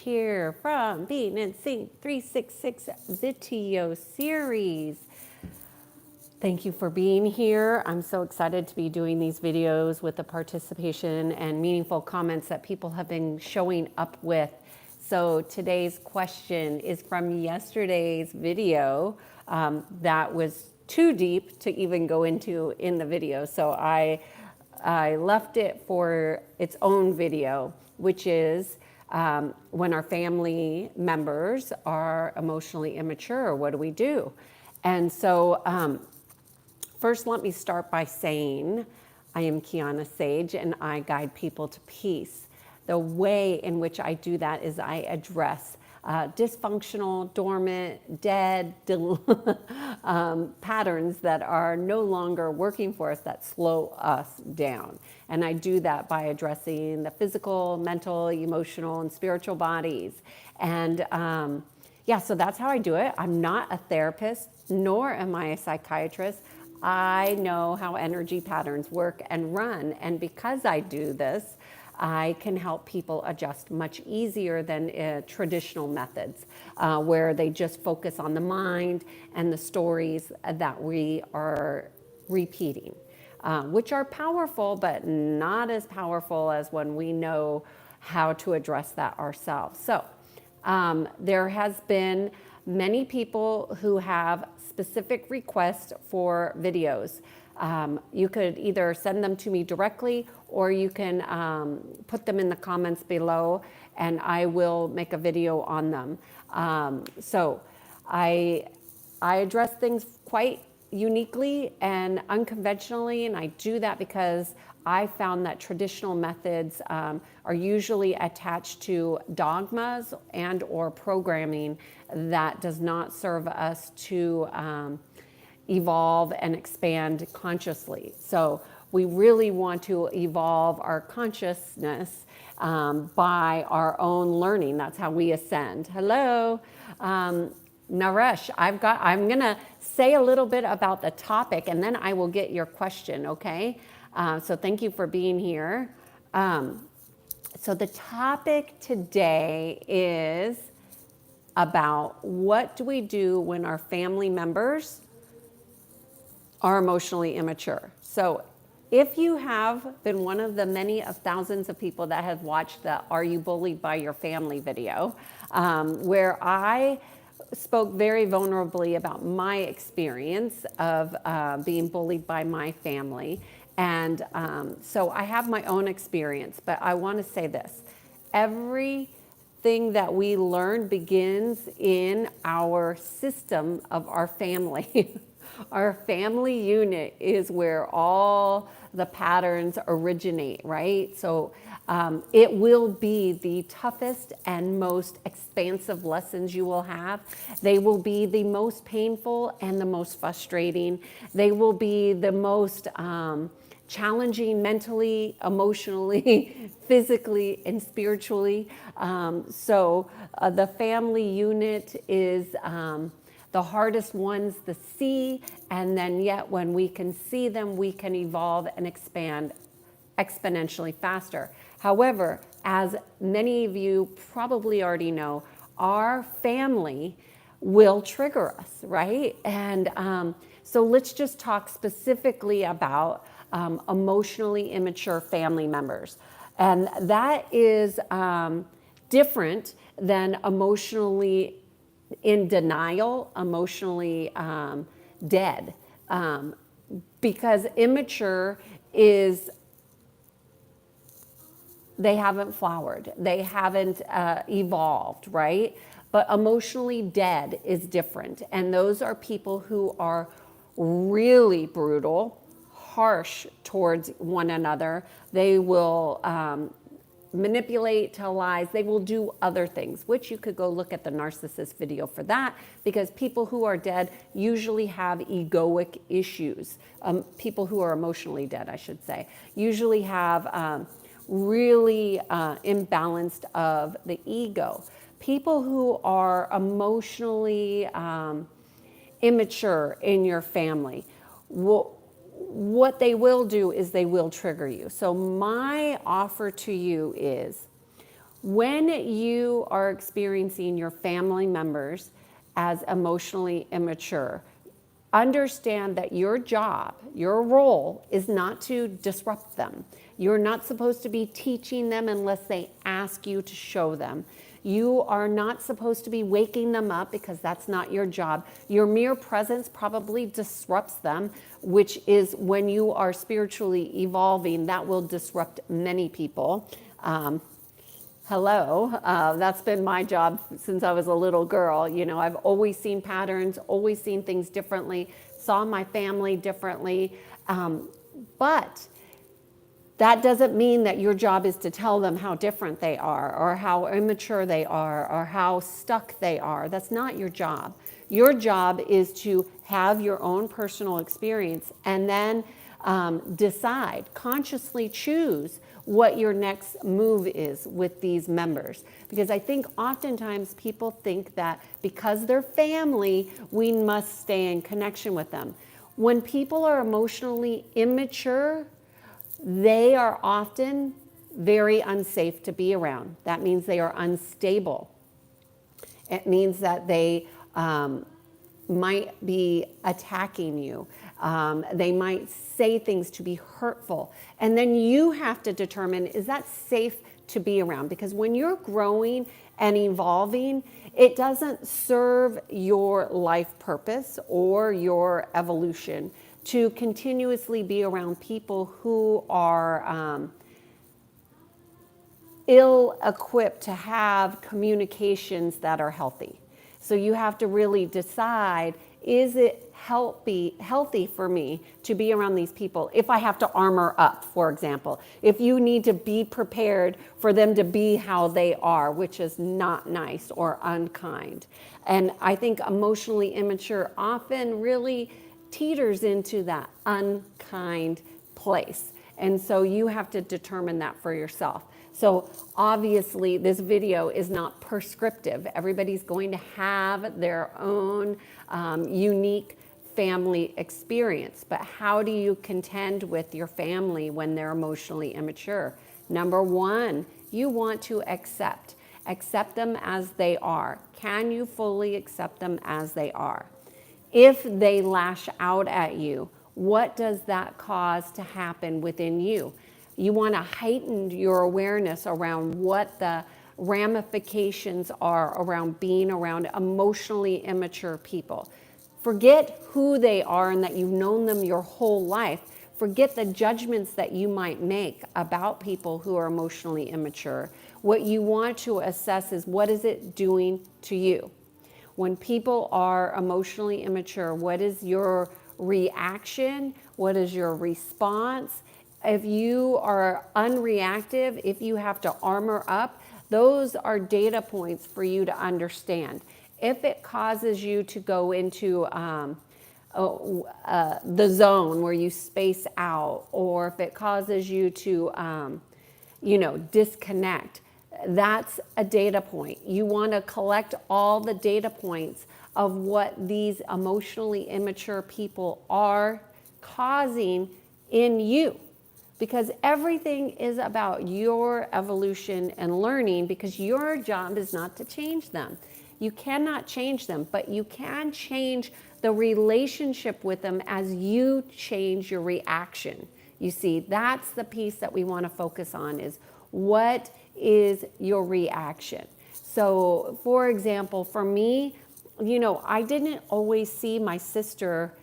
here from Being in Sync 366 video series. Thank you for being here. I'm so excited to be doing these videos with the participation and meaningful comments that people have been showing up with. So today's question is from yesterday's video that was too deep to even go into in the video. So I left it for its own video, which is when our family members are emotionally immature, what do we do? And so first, let me start by saying I am Kiana Sage and I guide people to peace. The way in which I do that is I address dysfunctional, dormant, dead patterns that are no longer working for us, that slow us down. And I do that by addressing the physical, mental, emotional, and spiritual bodies. And yeah, so that's how I do it. I'm not a therapist, nor am I a psychiatrist. I know how energy patterns work and run. And because I do this, I can help people adjust much easier than traditional methods where they just focus on the mind and the stories that we are repeating, which are powerful, but not as powerful as when we know how to address that ourselves. So there has been many people who have specific requests for videos. You could either send them to me directly or you can put them in the comments below and I will make a video on them. So I address things quite uniquely and unconventionally, and I do that because I found that traditional methods are usually attached to dogmas and or programming that does not serve us to evolve and expand consciously. So we really want to evolve our consciousness by our own learning. That's how we ascend. Hello, Naresh. I'm gonna say a little bit about the topic and then I will get your question, okay? So thank you for being here. So the topic today is about what do we do when our family members are emotionally immature. So if you have been one of the many of thousands of people that have watched the Are You Bullied by Your Family video, where I spoke very vulnerably about my experience of being bullied by my family. And so I have my own experience, but I want to say this. Everything that we learn begins in our system of our family. Our family unit is where all the patterns originate, right? So it will be the toughest and most expansive lessons you will have. They will be the most painful and the most frustrating. They will be the most challenging mentally, emotionally, physically, and spiritually. So the family unit is the hardest ones to see, and then yet when we can see them, we can evolve and expand exponentially faster. However, as many of you probably already know, our family will trigger us, right? And so let's just talk specifically about emotionally immature family members. And that is different than emotionally in denial, emotionally dead. Because immature is, they haven't flowered, they haven't evolved, right? But emotionally dead is different. And those are people who are really brutal, harsh towards one another. They will manipulate, tell lies. They will do other things, which you could go look at the Narcissist video for that, because people who are dead usually have egoic issues. People who are emotionally dead, I should say, usually have really imbalanced of the ego. People who are emotionally immature in your family, what they will do is they will trigger you. So my offer to you is, When you are experiencing your family members as emotionally immature, understand that your job, your role is not to disrupt them. You're not supposed to be teaching them unless they ask you to show them. You are not supposed to be waking them up because that's not your job. Your mere presence probably disrupts them, which is when you are spiritually evolving, that will disrupt many people. Hello, that's been my job since I was a little girl. You know, I've always seen patterns, always seen things differently, saw my family differently. But that doesn't mean that your job is to tell them how different they are or how immature they are or how stuck they are. That's not your job. Your job is to have your own personal experience and then decide, consciously choose what your next move is with these members. Because I think oftentimes people think that because they're family, we must stay in connection with them. When people are emotionally immature, they are often very unsafe to be around. That means they are unstable. It means that they might be attacking you. They might say things to be hurtful. And then you have to determine, is that safe to be around? Because when you're growing and evolving, it doesn't serve your life purpose or your evolution to continuously be around people who are ill-equipped to have communications that are healthy. So you have to really decide, is it healthy for me to be around these people if I have to armor up, for example, if you need to be prepared for them to be how they are, which is not nice or unkind. And I think emotionally immature often really teeters into that unkind place. And so you have to determine that for yourself. So obviously this video is not prescriptive. Everybody's going to have their own unique family experience. But how do you contend with your family when they're emotionally immature? Number one, you want to accept them as they are. Can you fully accept them as they are? If they lash out at you, what does that cause to happen within you? You want to heighten your awareness around what the ramifications are around being around emotionally immature people. Forget who they are and that you've known them your whole life. Forget the judgments that you might make about people who are emotionally immature. What you want to assess is, what is it doing to you? When people are emotionally immature, what is your reaction? What is your response? If you are unreactive, if you have to armor up, those are data points for you to understand. If it causes you to go into the zone where you space out, or if it causes you to, disconnect, that's a data point. You want to collect all the data points of what these emotionally immature people are causing in you. Because everything is about your evolution and learning, because your job is not to change them. You cannot change them, but you can change the relationship with them as you change your reaction. You see, that's the piece that we want to focus on, is what is your reaction. So, for example, for me, I didn't always see my sister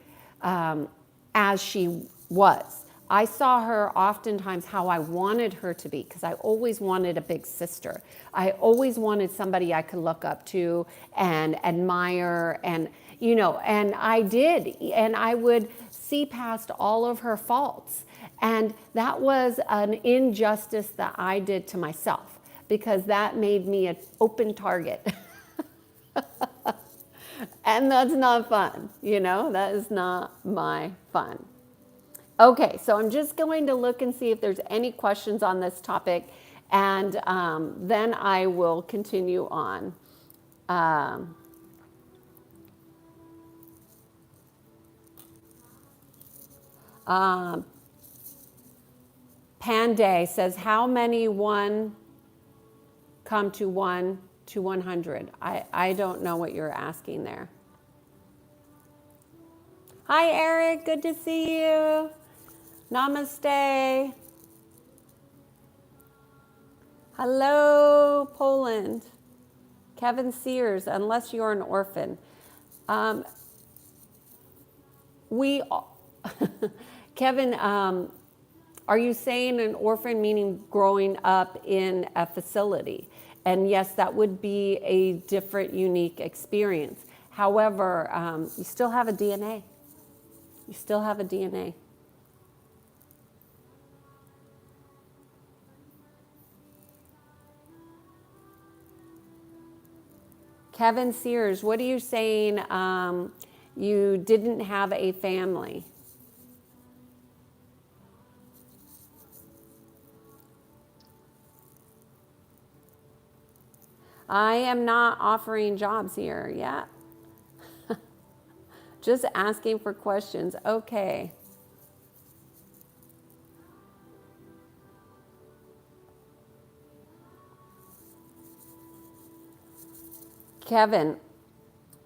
as she was. I saw her oftentimes how I wanted her to be, because I always wanted a big sister. I always wanted somebody I could look up to and admire, and I did, and I would see past all of her faults. And that was an injustice that I did to myself, because that made me an open target. And that's not fun, that is not my fun. Okay, so I'm just going to look and see if there's any questions on this topic, and then I will continue on. Panday says, how many one come to 1 to 100. I don't know what you're asking there. Hi, Eric. Good to see you. Namaste. Hello, Poland. Kevin Sears, unless you're an orphan. Kevin, are you saying an orphan meaning growing up in a facility? And yes, that would be a different, unique experience. However, you still have a DNA. You still have a DNA. Kevin Sears, what are you saying? You didn't have a family. I am not offering jobs here. Yeah. Just asking for questions. Okay. Kevin,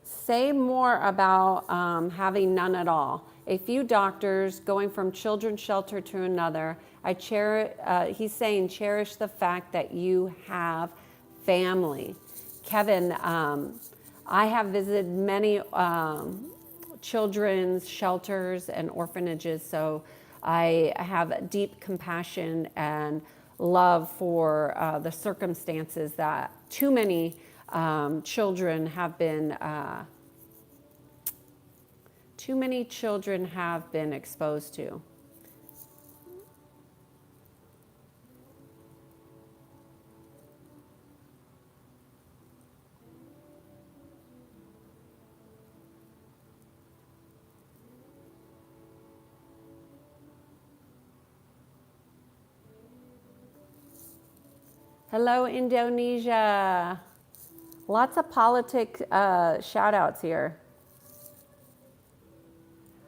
say more about having none at all. A few doctors going from children's shelter to another. He's saying cherish the fact that you have family. Kevin, I have visited many children's shelters and orphanages, so I have deep compassion and love for the circumstances that too many children have been exposed to. Hello, Indonesia. Lots of politic shout outs here.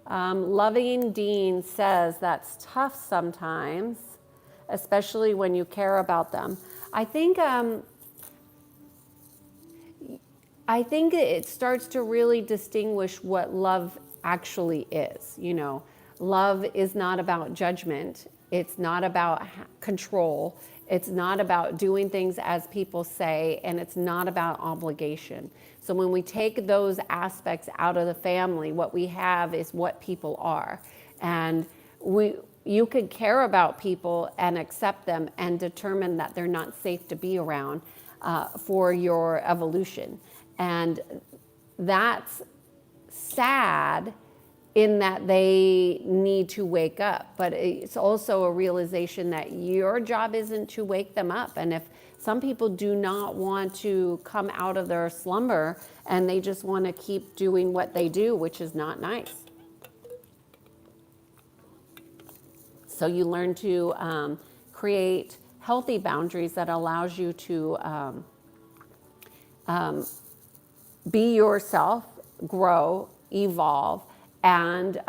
Loving Dean says that's tough sometimes, especially when you care about them. I think it starts to really distinguish what love actually is. You know, love is not about judgment. It's not about control. It's not about doing things as people say, and it's not about obligation. So when we take those aspects out of the family, what we have is what people are. And you could care about people and accept them and determine that they're not safe to be around for your evolution. And that's sad in that they need to wake up, but it's also a realization that your job isn't to wake them up. And if some people do not want to come out of their slumber and they just want to keep doing what they do, which is not nice. So you learn to create healthy boundaries that allows you to be yourself, grow, evolve, and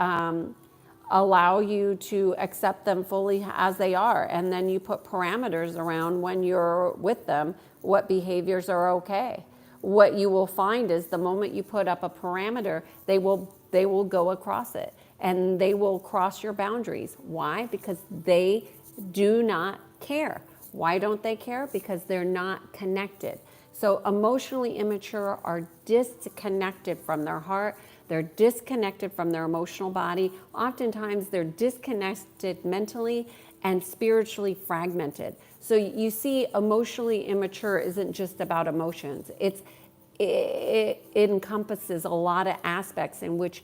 allow you to accept them fully as they are. And then you put parameters around when you're with them, what behaviors are okay. What you will find is the moment you put up a parameter, they will go across it and they will cross your boundaries. Why? Because they do not care. Why don't they care? Because they're not connected. So emotionally immature are disconnected from their heart. They're disconnected from their emotional body. Oftentimes they're disconnected mentally and spiritually fragmented. So you see, emotionally immature isn't just about emotions. It encompasses a lot of aspects in which,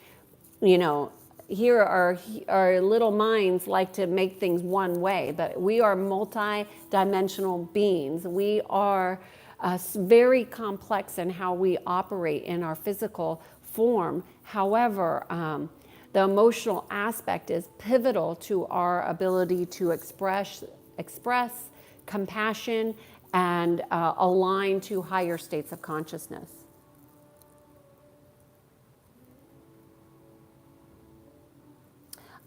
you know, here our little minds like to make things one way, but we are multi-dimensional beings. We are very complex in how we operate in our physical form. However, the emotional aspect is pivotal to our ability to express compassion and align to higher states of consciousness.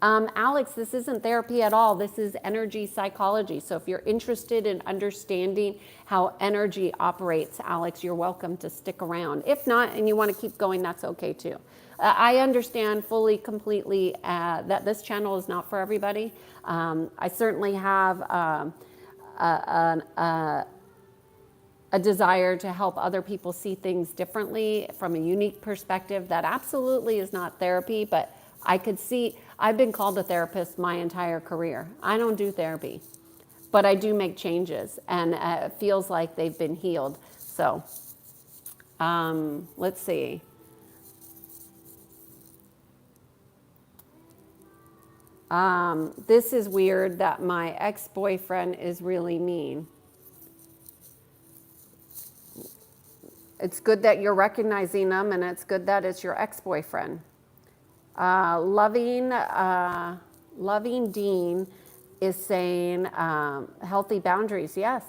Alex, this isn't therapy at all. This is energy psychology. So if you're interested in understanding how energy operates, Alex, you're welcome to stick around. If not, and you want to keep going, that's okay too. I understand fully, completely that this channel is not for everybody. I certainly have a desire to help other people see things differently from a unique perspective. That absolutely is not therapy, but I could see, I've been called a therapist my entire career. I don't do therapy, but I do make changes, and it feels like they've been healed. So let's see. This is weird that my ex-boyfriend is really mean. It's good that you're recognizing them, and it's good that it's your ex-boyfriend. Loving Dean is saying healthy boundaries. Yes.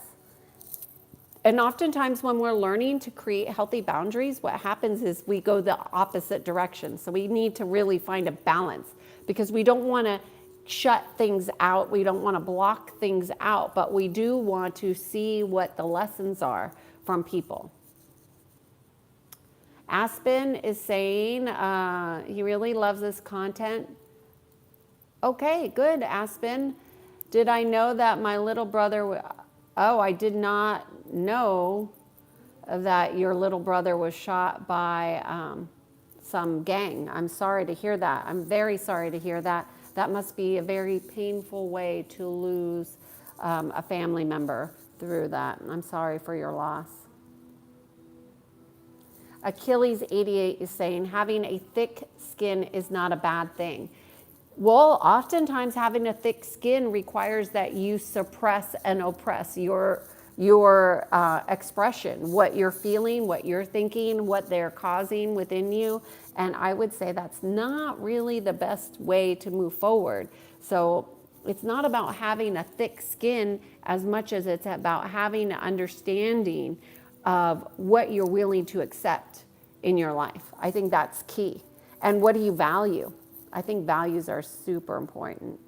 And oftentimes when we're learning to create healthy boundaries, what happens is we go the opposite direction. So we need to really find a balance, because we don't want to shut things out. We don't want to block things out, but we do want to see what the lessons are from people. Aspen is saying he really loves this content. Okay, good, Aspen. Did I know that my little brother... Oh, I did not know that your little brother was shot by some gang. I'm sorry to hear that. I'm very sorry to hear that. That must be a very painful way to lose a family member through that. I'm sorry for your loss. Achilles 88 is saying having a thick skin is not a bad thing. Well, oftentimes having a thick skin requires that you suppress and oppress your expression, what you're feeling, what you're thinking, what they're causing within you. And I would say that's not really the best way to move forward. So it's not about having a thick skin as much as it's about having an understanding of what you're willing to accept in your life. I think that's key. And what do you value? I think values are super important.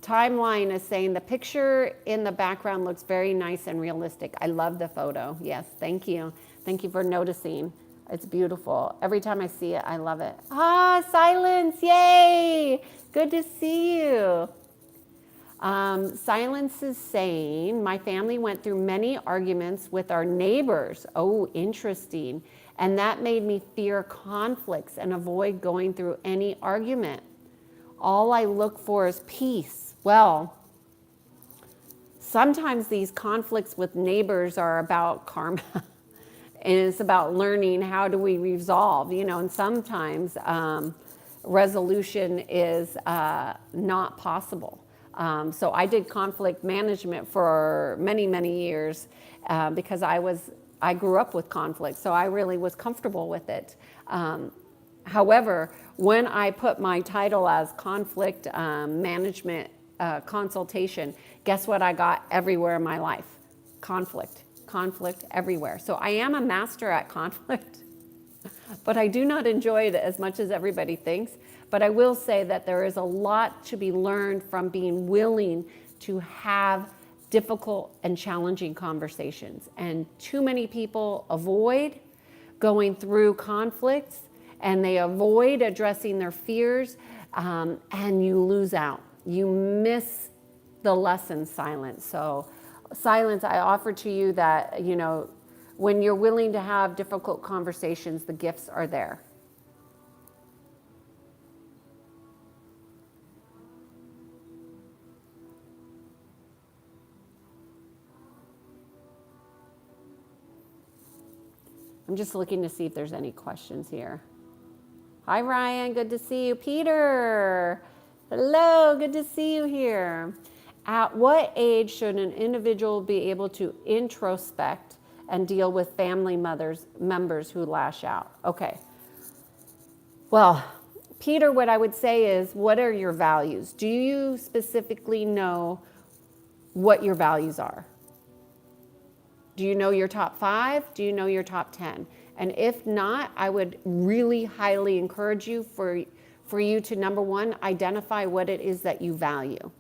Timeline is saying the picture in the background looks very nice and realistic. I love the photo. Yes, thank you. Thank you for noticing. It's beautiful. Every time I see it, I love it. Ah, Silence, yay! Good to see you. Silence is saying, my family went through many arguments with our neighbors. Oh, interesting. And that made me fear conflicts and avoid going through any argument. All I look for is peace. Well, sometimes these conflicts with neighbors are about karma. And it's about learning how do we resolve, and sometimes resolution is not possible. So I did conflict management for many, many years because I grew up with conflict, so I really was comfortable with it. However, when I put my title as conflict management consultation, guess what I got everywhere in my life? Conflict everywhere. So I am a master at conflict, but I do not enjoy it as much as everybody thinks. But I will say that there is a lot to be learned from being willing to have difficult and challenging conversations. And too many people avoid going through conflicts, and they avoid addressing their fears, and you lose out. You miss the lesson, Silence. So Silence, I offer to you that, when you're willing to have difficult conversations, the gifts are there. I'm just looking to see if there's any questions here. Hi, Ryan. Good to see you. Peter. Hello. Good to see you here. At what age should an individual be able to introspect and deal with family members who lash out? Okay. Well, Peter, what I would say is, what are your values? Do you specifically know what your values are. Do you know your top 5? Do you know your top 10? And if not, I would really highly encourage you for you to, number one, identify what it is that you value.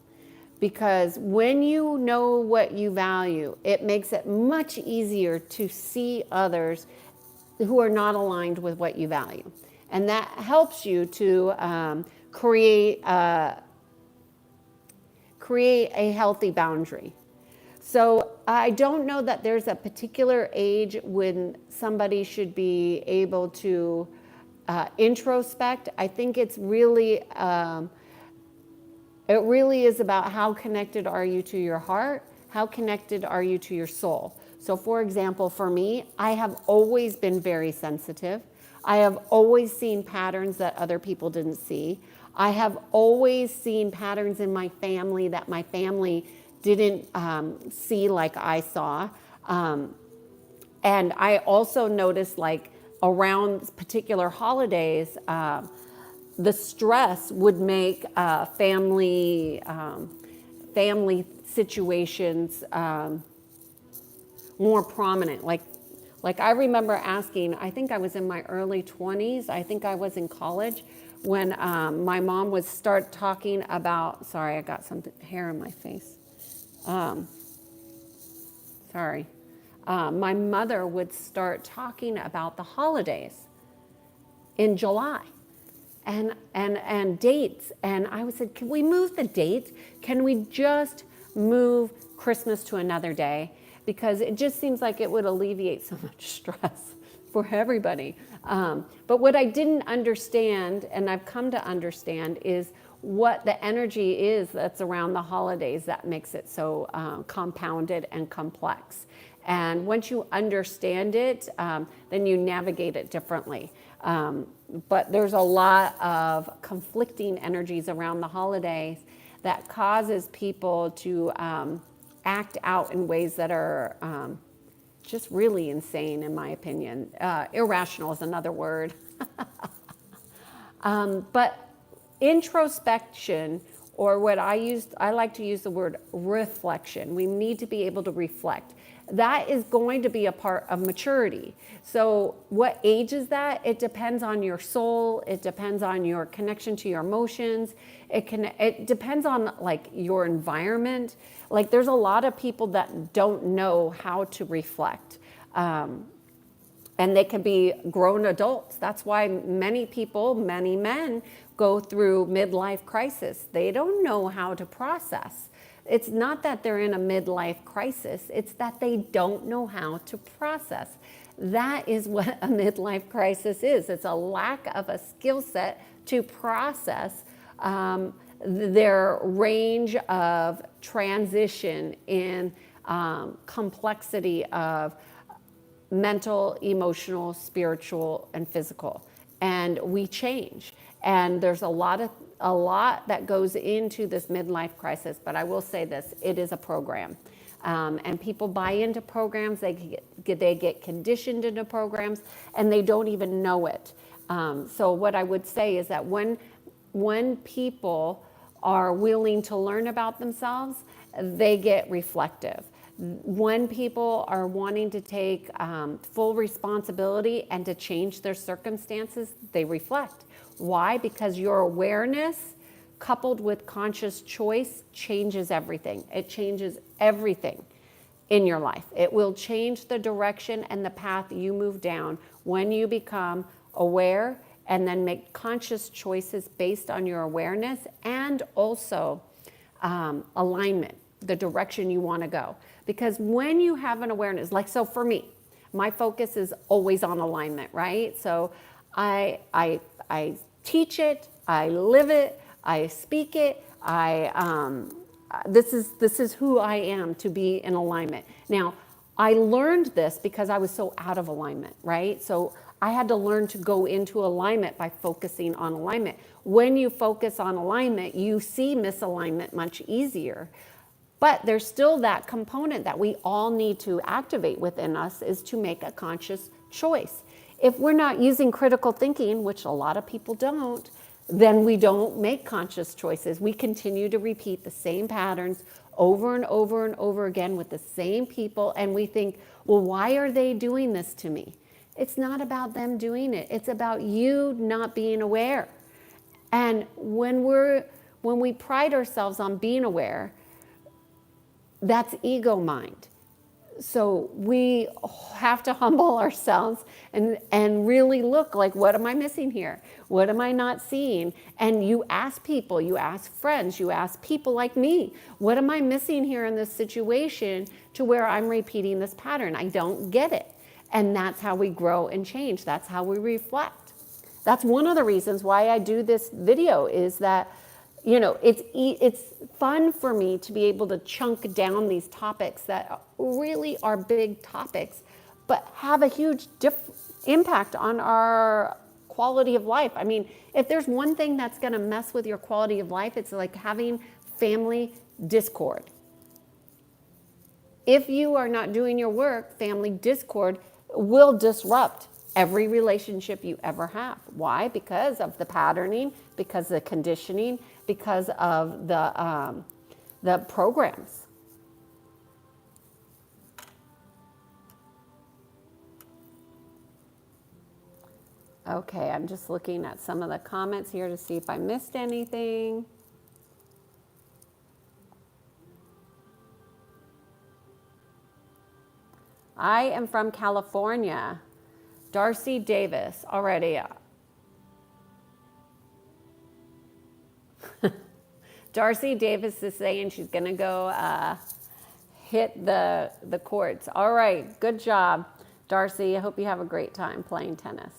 Because when you know what you value, it makes it much easier to see others who are not aligned with what you value. And that helps you to create a healthy boundary. So I don't know that there's a particular age when somebody should be able to introspect. I think it's really, it really is about how connected are you to your heart? How connected are you to your soul? So for example, for me, I have always been very sensitive. I have always seen patterns that other people didn't see. I have always seen patterns in my family that my family didn't see like I saw. And I also noticed, like, around particular holidays, the stress would make family situations more prominent. Like I remember asking, I think I was in my early 20s, I think I was in college, when my mom would start talking about, sorry, I got some hair in my face. My mother would start talking about the holidays in July and dates. And I would say, can we move the date? Can we just move Christmas to another day? Because it just seems like it would alleviate so much stress for everybody. But what I didn't understand, and I've come to understand, is what the energy is that's around the holidays that makes it so compounded and complex. And once you understand it, then you navigate it differently. But there's a lot of conflicting energies around the holidays that causes people to act out in ways that are just really insane, in my opinion. Irrational is another word. But introspection, or what I like to use the word reflection. We need to be able to reflect. That is going to be a part of maturity. So what age is that? It depends on your soul. It depends on your connection to your emotions. It depends on, like, your environment. Like, there's a lot of people that don't know how to reflect. And they can be grown adults. That's why many people, many men, go through midlife crisis. They don't know how to process. It's not that they're in a midlife crisis, it's that they don't know how to process. That is what a midlife crisis is. It's a lack of a skill set to process their range of transition in complexity of mental, emotional, spiritual, and physical. And we change. And there's a lot that goes into this midlife crisis, but I will say this, it is a program. And people buy into programs, they get conditioned into programs, and they don't even know it. So what I would say is that when people are willing to learn about themselves, they get reflective. When people are wanting to take full responsibility and to change their circumstances, they reflect. Why? Because your awareness coupled with conscious choice changes everything. It changes everything in your life. It will change the direction and the path you move down when you become aware and then make conscious choices based on your awareness and also alignment, the direction you want to go. Because when you have an awareness, like, so for me, my focus is always on alignment, right? So I teach it, I live it, I speak it, this is who I am, to be in alignment. Now, I learned this because I was so out of alignment, right? So I had to learn to go into alignment by focusing on alignment. When you focus on alignment, you see misalignment much easier. But there's still that component that we all need to activate within us, is to make a conscious choice. If we're not using critical thinking, which a lot of people don't, then we don't make conscious choices. We continue to repeat the same patterns over and over and over again with the same people, and we think, well, why are they doing this to me? It's not about them doing it. It's about you not being aware. And when we pride ourselves on being aware, that's ego mind. So we have to humble ourselves and really look like, what am I missing here? What am I not seeing? And you ask people, you ask friends, you ask people like me, what am I missing here in this situation to where I'm repeating this pattern? I don't get it. And that's how we grow and change. That's how we reflect. That's one of the reasons why I do this video, is that, you know, it's fun for me to be able to chunk down these topics that really are big topics, but have a huge impact on our quality of life. I mean, if there's one thing that's going to mess with your quality of life, it's like having family discord. If you are not doing your work, family discord will disrupt every relationship you ever have. Why? Because of the patterning, because of the conditioning, because of the programs. Okay, I'm just looking at some of the comments here to see if I missed anything. I am from California. Darcy Davis, already. Darcy Davis is saying she's going to go hit the courts. All right, good job, Darcy. I hope you have a great time playing tennis.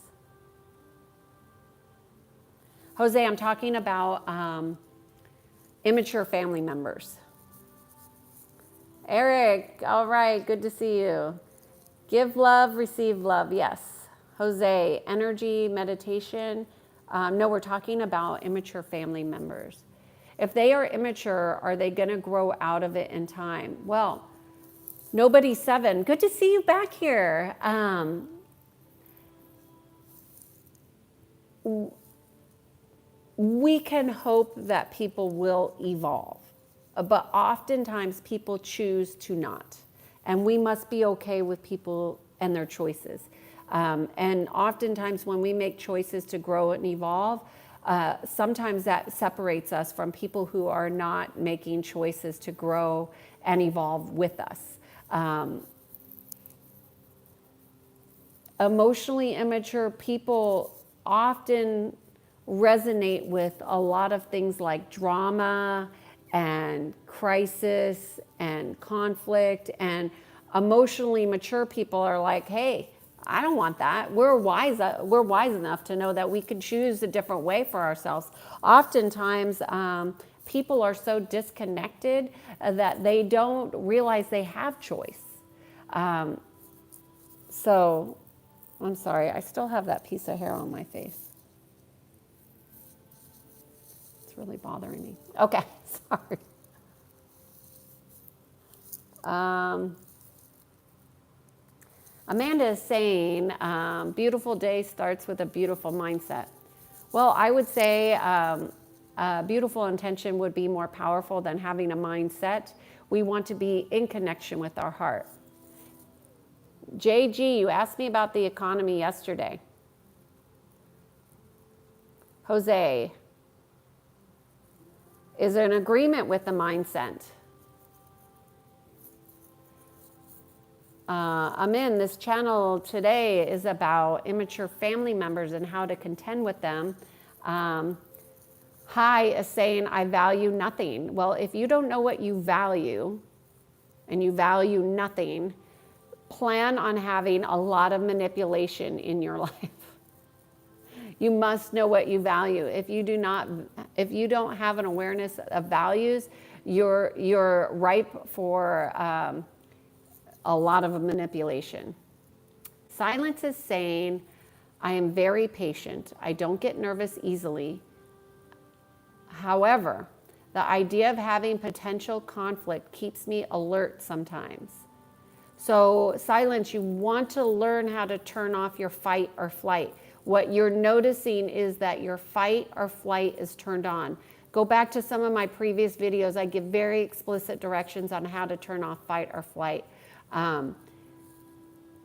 Jose, I'm talking about immature family members. Eric, all right, good to see you. Give love, receive love, yes. Jose, energy, meditation. No, we're talking about immature family members. If they are immature, are they going to grow out of it in time? Well, Nobody 7, good to see you back here. We can hope that people will evolve, but oftentimes people choose to not. And we must be okay with people and their choices. And oftentimes when we make choices to grow and evolve, sometimes that separates us from people who are not making choices to grow and evolve with us. Emotionally immature people often resonate with a lot of things like drama and crisis and conflict, and emotionally mature people are like, hey, I don't want that. We're wise enough to know that we can choose a different way for ourselves. Oftentimes, people are so disconnected that they don't realize they have choice. So, I'm sorry, I still have that piece of hair on my face. It's really bothering me. Okay, sorry. Amanda is saying, beautiful day starts with a beautiful mindset. Well, I would say a beautiful intention would be more powerful than having a mindset. We want to be in connection with our heart. JG, you asked me about the economy yesterday. Jose, is there an agreement with the mindset? Amin, this channel today is about immature family members and how to contend with them. Hi is saying, I value nothing. Well, if you don't know what you value and you value nothing, plan on having a lot of manipulation in your life. You must know what you value. If you don't have an awareness of values, you're ripe for a lot of manipulation. Silence is saying, I am very patient. I don't get nervous easily. However, the idea of having potential conflict keeps me alert sometimes. So silence, you want to learn how to turn off your fight or flight. What you're noticing is that your fight or flight is turned on. Go back to some of my previous videos. I give very explicit directions on how to turn off fight or flight.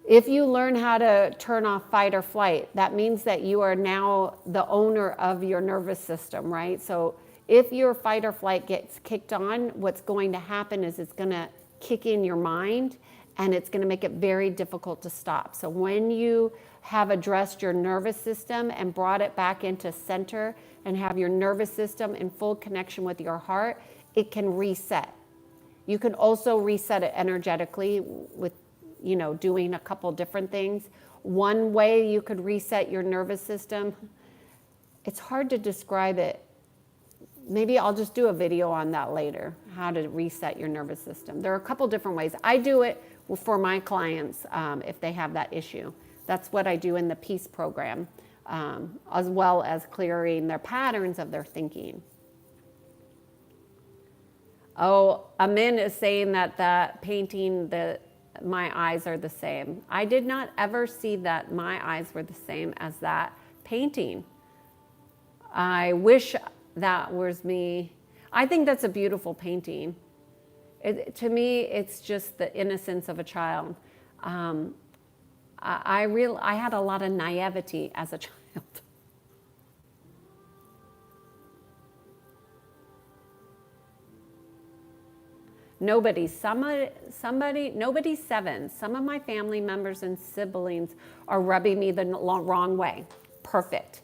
If you learn how to turn off fight or flight, that means that you are now the owner of your nervous system, right? So if your fight or flight gets kicked on, what's going to happen is it's going to kick in your mind, and it's going to make it very difficult to stop. So when you have addressed your nervous system and brought it back into center and have your nervous system in full connection with your heart, it can reset. You can also reset it energetically with, doing a couple different things. One way you could reset your nervous system, it's hard to describe it. Maybe I'll just do a video on that later, how to reset your nervous system. There are a couple different ways. I do it for my clients if they have that issue. That's what I do in the Peace program, as well as clearing their patterns of their thinking. Oh, Amin is saying that painting, my eyes are the same. I did not ever see that my eyes were the same as that painting. I wish that was me. I think that's a beautiful painting. To me, it's just the innocence of a child. I had a lot of naivety as a child. Nobody's 7. Some of my family members and siblings are rubbing me the wrong way. Perfect.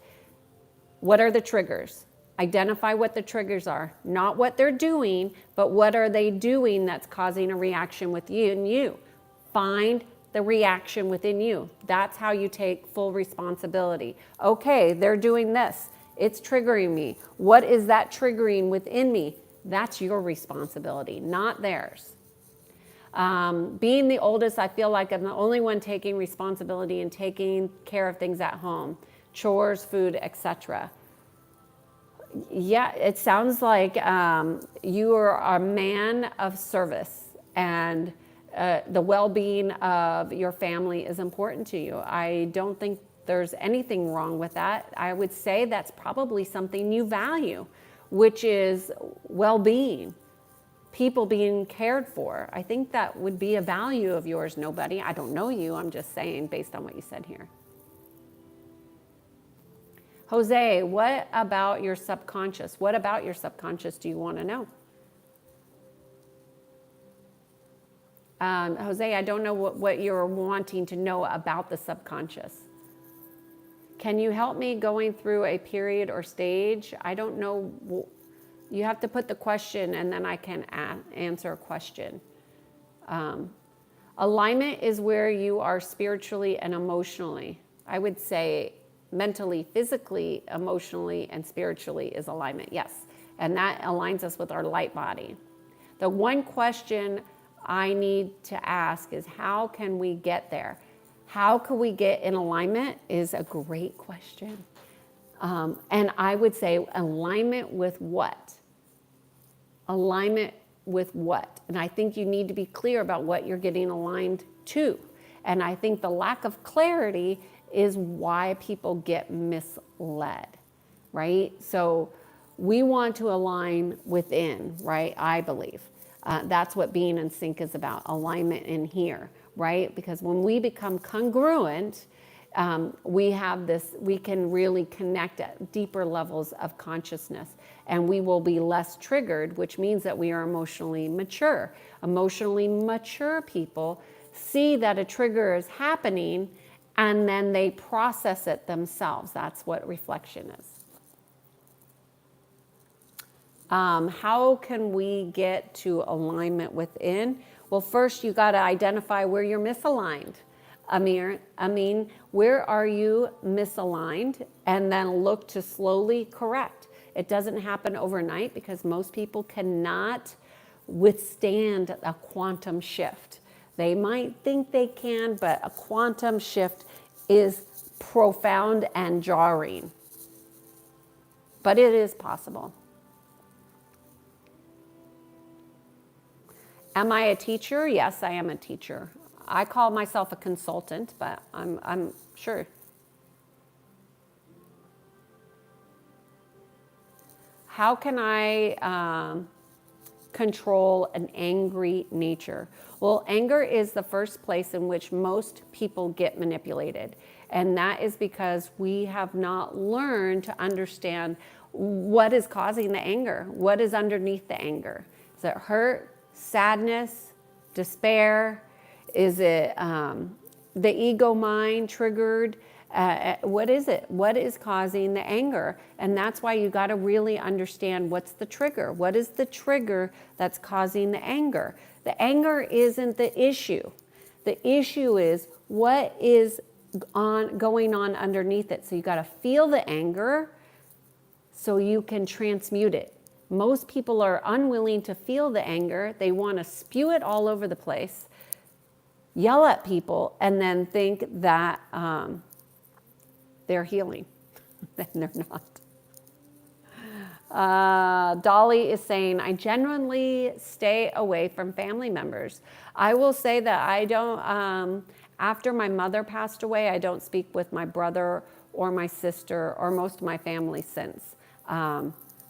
What are the triggers? Identify what the triggers are. Not what they're doing, but what are they doing that's causing a reaction within you. Find the reaction within you. That's how you take full responsibility. Okay, they're doing this. It's triggering me. What is that triggering within me? That's your responsibility, not theirs. Being the oldest, I feel like I'm the only one taking responsibility and taking care of things at home, chores, food, etc. Yeah, it sounds like you are a man of service, and the well-being of your family is important to you. I don't think there's anything wrong with that. I would say that's probably something you value, which is well-being, people being cared for. I think that would be a value of yours. Nobody, I don't know you, I'm just saying based on what you said here. Jose, what about your subconscious? What about your subconscious do you want to know? Jose, I don't know what you're wanting to know about the subconscious. Can you help me going through a period or stage? I don't know. You have to put the question and then I can answer a question. Alignment is where you are spiritually and emotionally. I would say mentally, physically, emotionally, and spiritually is alignment, yes. And that aligns us with our light body. The one question I need to ask is, how can we get there? How can we get in alignment is a great question. And I would say alignment with what? Alignment with what? And I think you need to be clear about what you're getting aligned to. And I think the lack of clarity is why people get misled, right? So we want to align within, right? I believe. That's what being in sync is about, alignment in here, right? Because when we become congruent, we can really connect at deeper levels of consciousness, and we will be less triggered, which means that we are emotionally mature. Emotionally mature people see that a trigger is happening and then they process it themselves. That's what reflection is. How can we get to alignment within? Well, first you got to identify where you're misaligned. Amin, where are you misaligned? And then look to slowly correct. It doesn't happen overnight because most people cannot withstand a quantum shift. They might think they can, but a quantum shift is profound and jarring. But it is possible. Am I a teacher? Yes, I am a teacher. I call myself a consultant, but I'm sure. how can I control an angry nature? Well, anger is the first place in which most people get manipulated. And that is because we have not learned to understand what is causing the anger. What is underneath the anger? Is it hurt, sadness, despair? Is it the ego mind triggered? What is it? What is causing the anger? And that's why you got to really understand what's the trigger. What is the trigger that's causing the anger? The anger isn't the issue. The issue is what is going on underneath it. So you got to feel the anger so you can transmute it. Most people are unwilling to feel the anger. They want to spew it all over the place, yell at people, and then think that they're healing. And they're not. Dolly is saying, I genuinely stay away from family members. I will say that I don't, after my mother passed away, I don't speak with my brother or my sister or most of my family since.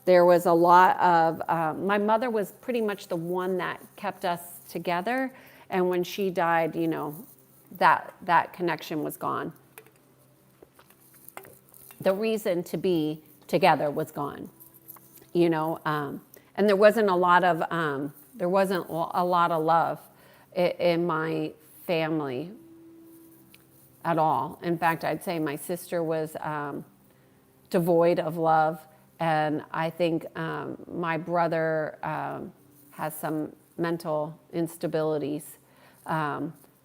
There was a lot of, my mother was pretty much the one that kept us together. And when she died, you know, that connection was gone. The reason to be together was gone, you know, and there wasn't a lot of love in my family at all. In fact, I'd say my sister was devoid of love, and I think my brother has some mental instabilities,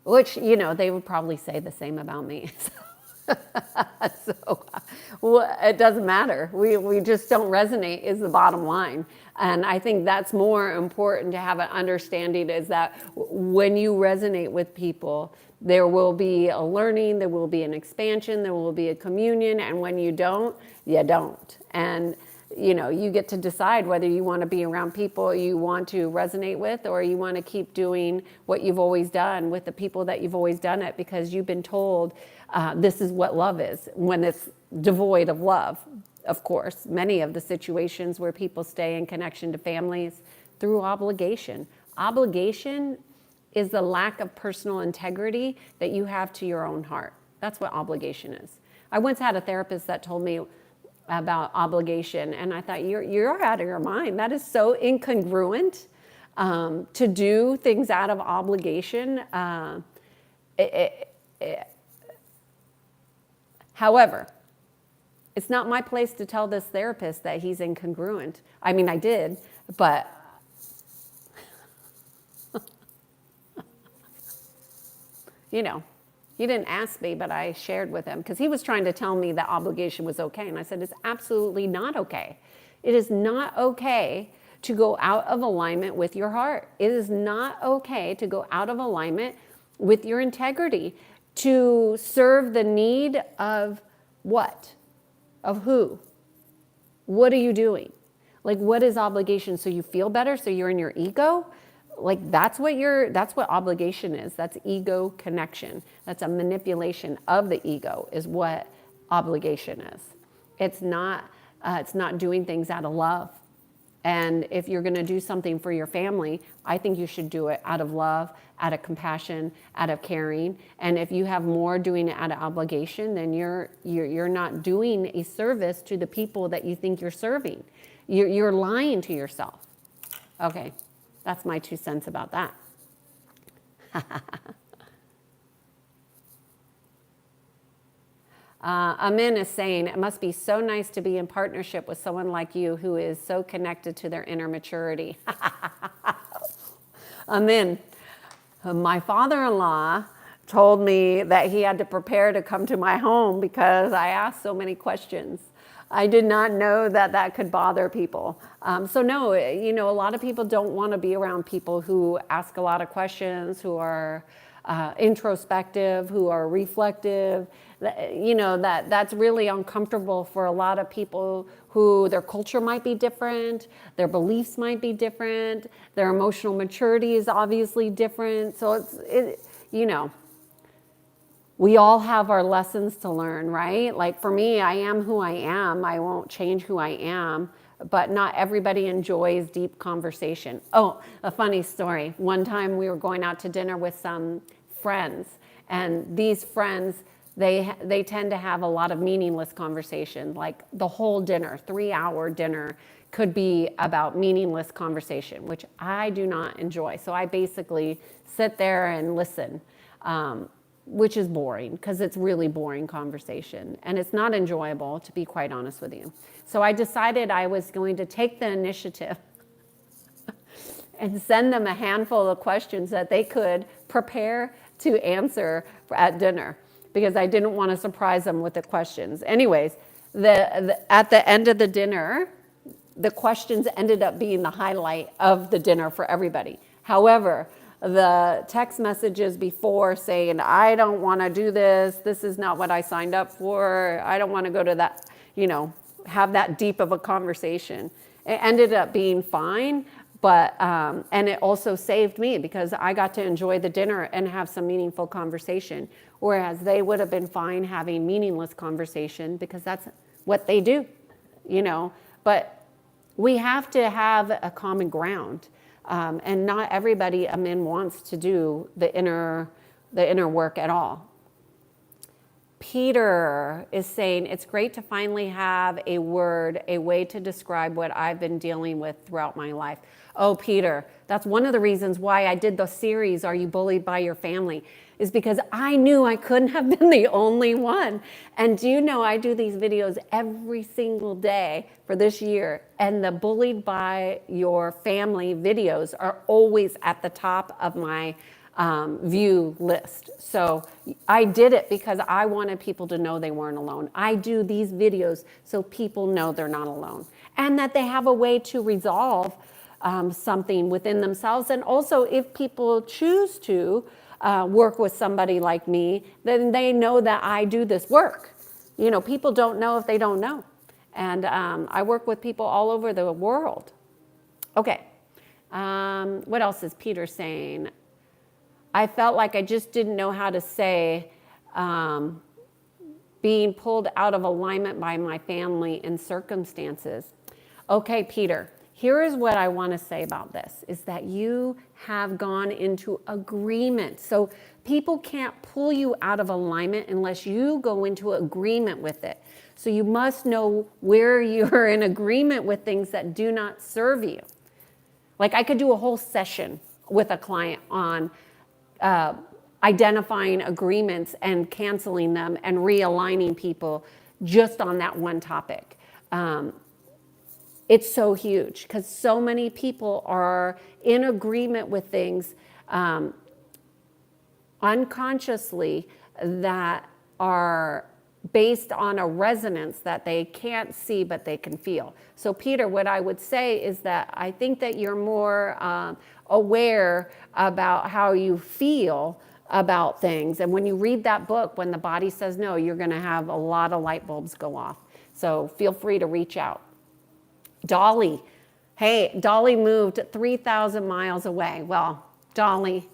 which, you know, they would probably say the same about me. So well, it doesn't matter. We just don't resonate is the bottom line. And I think that's more important to have an understanding, is that when you resonate with people, there will be a learning, there will be an expansion, there will be a communion. And when you don't, you don't. And you know, you get to decide whether you want to be around people you want to resonate with, or you want to keep doing what you've always done with the people that you've always done it, because you've been told this is what love is, when it's devoid of love. Of course, many of the situations where people stay in connection to families through obligation. Obligation is the lack of personal integrity that you have to your own heart. That's what obligation is. I once had a therapist that told me about obligation, and I thought, you're out of your mind. That is so incongruent to do things out of obligation. However, it's not my place to tell this therapist that he's incongruent. I mean, I did, but you know, he didn't ask me, but I shared with him, because he was trying to tell me that obligation was okay. And I said, it's absolutely not okay. It is not okay to go out of alignment with your heart. It is not okay to go out of alignment with your integrity, to serve the need of what? Of who? What are you doing? Like, what is obligation? So you feel better? So you're in your ego? Like, that's what obligation is. That's ego connection. That's a manipulation of the ego, is what obligation is. It's not doing things out of love. And if you're going to do something for your family, I think you should do it out of love, out of compassion, out of caring. And if you have more doing it out of obligation, then you're not doing a service to the people that you think you're serving. You're lying to yourself. Okay, that's my 2 cents about that. Amin is saying, it must be so nice to be in partnership with someone like you who is so connected to their inner maturity. Amin. My father-in-law told me that he had to prepare to come to my home because I asked so many questions. I did not know that that could bother people. So no, you know, a lot of people don't want to be around people who ask a lot of questions, who are introspective, who are reflective. You know, that's really uncomfortable for a lot of people who their culture might be different, their beliefs might be different, their emotional maturity is obviously different. So you know, we all have our lessons to learn, right? Like for me, I am who I am. I won't change who I am. but not everybody enjoys deep conversation. Oh, a funny story. One time we were going out to dinner with some friends, and these friends, they tend to have a lot of meaningless conversation. Like the whole dinner, 3-hour dinner, could be about meaningless conversation, which I do not enjoy. So I basically sit there and listen, which is boring because it's really boring conversation and it's not enjoyable, to be quite honest with you. So I decided I was going to take the initiative and send them a handful of questions that they could prepare to answer at dinner, because I didn't want to surprise them with the questions. Anyways, at the end of the dinner, the questions ended up being the highlight of the dinner for everybody. However, the text messages before saying, I don't want to do this, this is not what I signed up for, I don't want to go to that, have that deep of a conversation. It ended up being fine, but, and it also saved me because I got to enjoy the dinner and have some meaningful conversation, whereas they would have been fine having meaningless conversation because that's what they do, but we have to have a common ground. And not everybody wants to do the inner work at all. Peter is saying, it's great to finally have a word, a way to describe what I've been dealing with throughout my life. Oh, Peter, that's one of the reasons why I did the series, Are You Bullied by Your Family? Is because I knew I couldn't have been the only one. And do you know, I do these videos every single day for this year, and the Bullied by Your Family videos are always at the top of my view list. So I did it because I wanted people to know they weren't alone. I do these videos so people know they're not alone and that they have a way to resolve something within themselves. And also, if people choose to work with somebody like me, then they know that I do this work. People don't know if they don't know. And I work with people all over the world. Okay. What else is Peter saying? I felt like I just didn't know how to say being pulled out of alignment by my family and circumstances. Okay, Peter, here is what I want to say about this, is that you have gone into agreement. So people can't pull you out of alignment unless you go into agreement with it. So you must know where you're in agreement with things that do not serve you. Like I could do a whole session with a client on identifying agreements and canceling them and realigning people just on that one topic. It's so huge because so many people are in agreement with things unconsciously that are based on a resonance that they can't see but they can feel. So Peter, what I would say is that I think that you're more aware about how you feel about things. And when you read that book, When the Body Says No, you're going to have a lot of light bulbs go off. So feel free to reach out. Dolly. Hey, Dolly moved 3,000 miles away. Well, Dolly,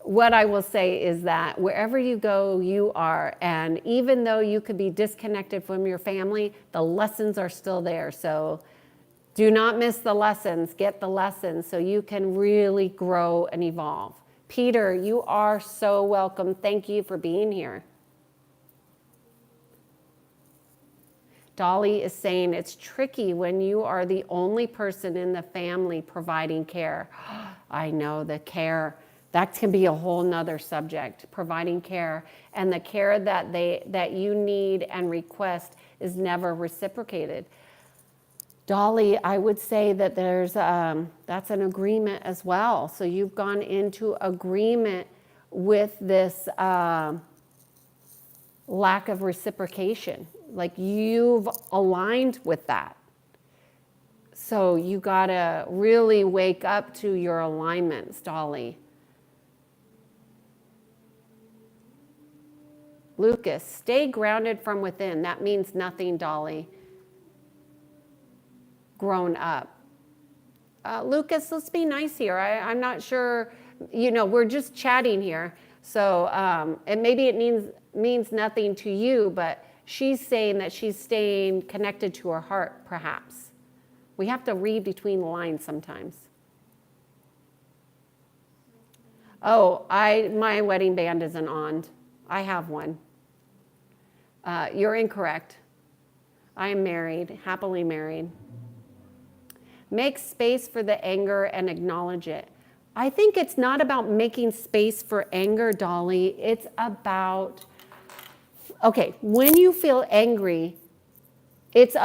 what I will say is that wherever you go, you are. And even though you could be disconnected from your family, the lessons are still there. So do not miss the lessons. Get the lessons so you can really grow and evolve. Peter, you are so welcome. Thank you for being here. Dolly is saying it's tricky when you are the only person in the family providing care. I know, the care. That can be a whole nother subject, providing care. And the care that you need and request is never reciprocated. Dolly, I would say that that's an agreement as well. So you've gone into agreement with this lack of reciprocation. Like you've aligned with that. So you gotta really wake up to your alignments, Dolly. Lucas, stay grounded from within. That means nothing, Dolly. Grown up. Lucas, let's be nice here. I'm not sure, we're just chatting here. So, and maybe it means nothing to you, but she's saying that she's staying connected to her heart, perhaps. We have to read between the lines sometimes. Oh, my wedding band isn't on. I have one. You're incorrect. I am married, happily married. Make space for the anger and acknowledge it. I think it's not about making space for anger, Dolly. It's about, okay, when you feel angry, it's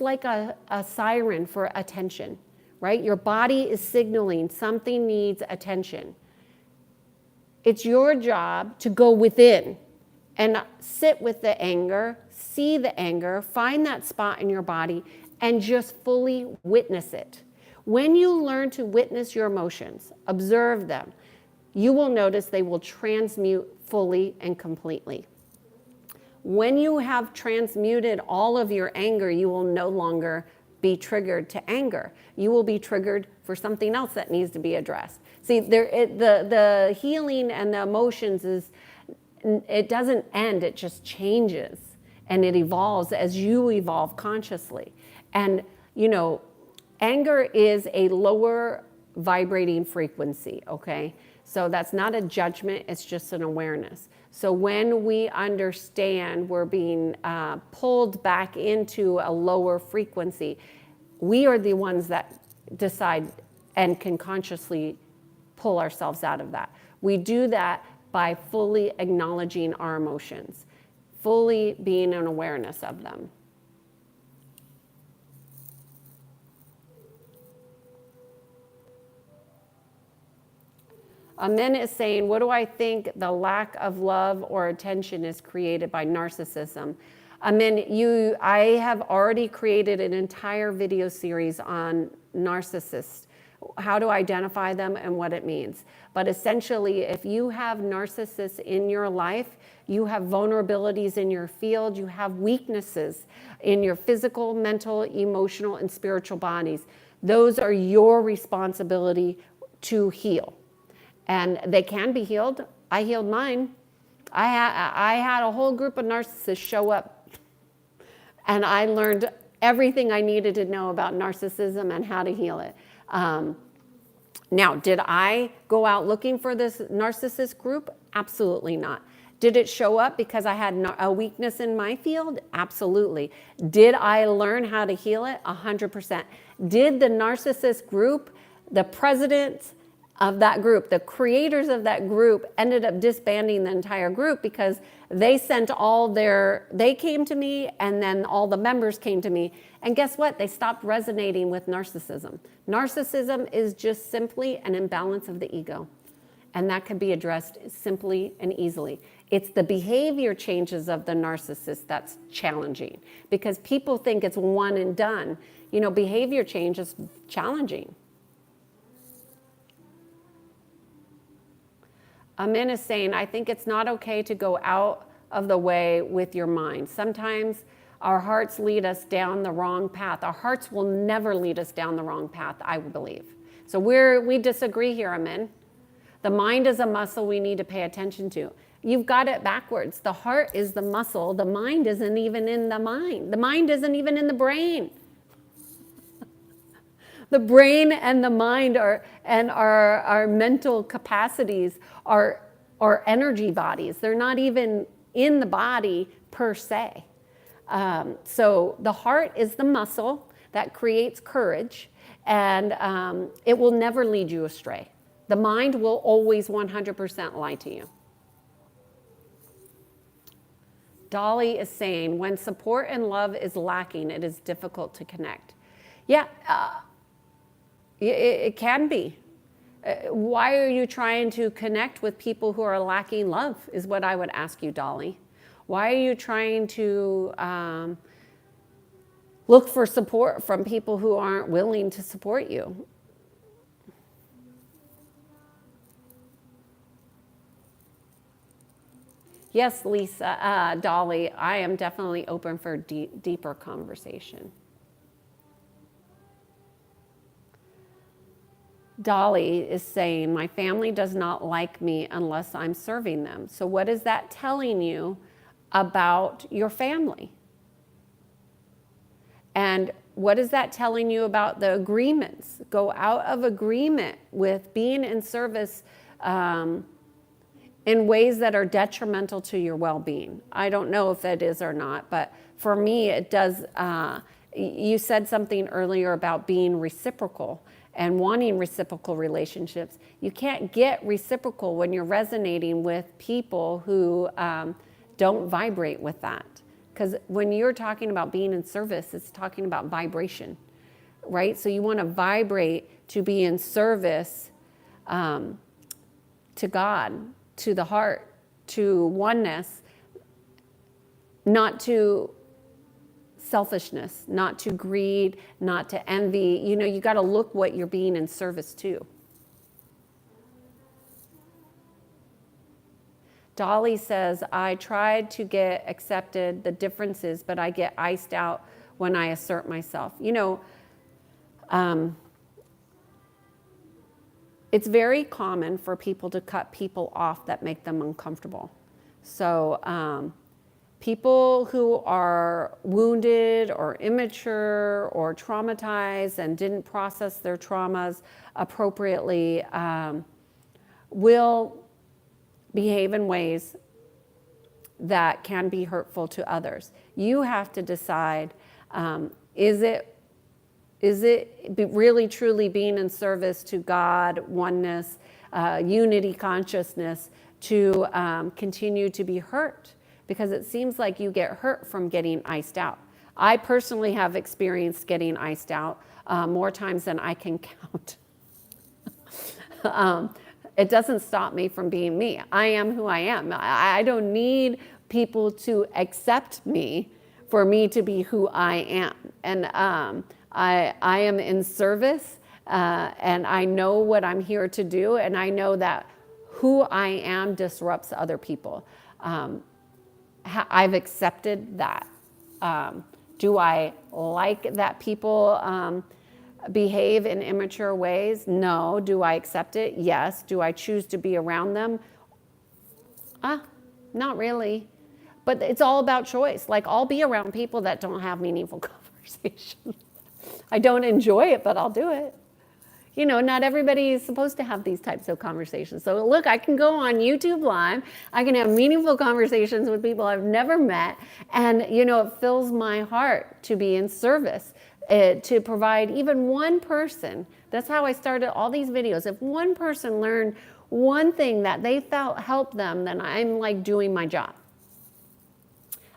like a siren for attention, right? Your body is signaling something needs attention. It's your job to go within and sit with the anger, see the anger, find that spot in your body, and just fully witness it. When you learn to witness your emotions, observe them, you will notice they will transmute fully and completely. When you have transmuted all of your anger, you will no longer be triggered to anger. You will be triggered for something else that needs to be addressed. See, the healing and the emotions it doesn't end, it just changes and it evolves as you evolve consciously. And, anger is a lower vibrating frequency, okay? So that's not a judgment, it's just an awareness. So when we understand we're being pulled back into a lower frequency, we are the ones that decide and can consciously pull ourselves out of that. We do that by fully acknowledging our emotions, fully being in awareness of them. Amin is saying, what do I think the lack of love or attention is created by narcissism? Amin, I have already created an entire video series on narcissists, how to identify them and what it means. But essentially, if you have narcissists in your life, you have vulnerabilities in your field, you have weaknesses in your physical, mental, emotional, and spiritual bodies. Those are your responsibility to heal. And they can be healed. I healed mine. I had a whole group of narcissists show up, and I learned everything I needed to know about narcissism and how to heal it. Now, did I go out looking for this narcissist group? Absolutely not. Did it show up because I had a weakness in my field? Absolutely. Did I learn how to heal it? 100%. Did the narcissist group, the president of that group, the creators of that group ended up disbanding the entire group because they came to me and then all the members came to me. And guess what? They stopped resonating with narcissism. Narcissism is just simply an imbalance of the ego. And that can be addressed simply and easily. It's the behavior changes of the narcissist that's challenging because people think it's one and done. Behavior change is challenging. Amin is saying, I think it's not okay to go out of the way with your mind. Sometimes our hearts lead us down the wrong path. Our hearts will never lead us down the wrong path, I believe. So we disagree here, Amin. The mind is a muscle we need to pay attention to. You've got it backwards. The heart is the muscle. The mind isn't even in the mind. The mind isn't even in the brain. The brain and the mind our mental capacities are energy bodies. They're not even in the body per se. So the heart is the muscle that creates courage, and it will never lead you astray. The mind will always 100% lie to you. Dolly is saying, when support and love is lacking, it is difficult to connect. Yeah, it can be. Why are you trying to connect with people who are lacking love is what I would ask you, Dolly. Why are you trying to look for support from people who aren't willing to support you? Yes, Lisa, Dolly, I am definitely open for deeper conversation. Dolly is saying, my family does not like me unless I'm serving them. So what is that telling you about your family? And what is that telling you about the agreements? Go out of agreement with being in service in ways that are detrimental to your well-being. I don't know if that is or not, but for me, it does. You said something earlier about being reciprocal and wanting reciprocal relationships. You can't get reciprocal when you're resonating with people who don't vibrate with that. Because when you're talking about being in service, it's talking about vibration, right? So you want to vibrate to be in service to God, to the heart, to oneness, not to selfishness, not to greed, not to envy. You know, you got to look what you're being in service to. Dolly says, I tried to get accepted the differences, but I get iced out when I assert myself. You know, it's very common for people to cut people off that make them uncomfortable. So people who are wounded or immature or traumatized and didn't process their traumas appropriately will behave in ways that can be hurtful to others. You have to decide, is it really truly being in service to God, oneness, unity consciousness, to continue to be hurt? Because it seems like you get hurt from getting iced out. I personally have experienced getting iced out more times than I can count. It doesn't stop me from being me. I am who I am. I don't need people to accept me for me to be who I am. And I am in service, and I know what I'm here to do, and I know that who I am disrupts other people. I've accepted that. Do I like that people behave in immature ways? No. Do I accept it? Yes. Do I choose to be around them? Not really. But it's all about choice. Like, I'll be around people that don't have meaningful conversations. I don't enjoy it, but I'll do it. You know, not everybody is supposed to have these types of conversations. So look, I can go on YouTube Live. I can have meaningful conversations with people I've never met. And, you know, it fills my heart to be in service, to provide even one person. That's how I started all these videos. If one person learned one thing that they felt helped them, then I'm like doing my job.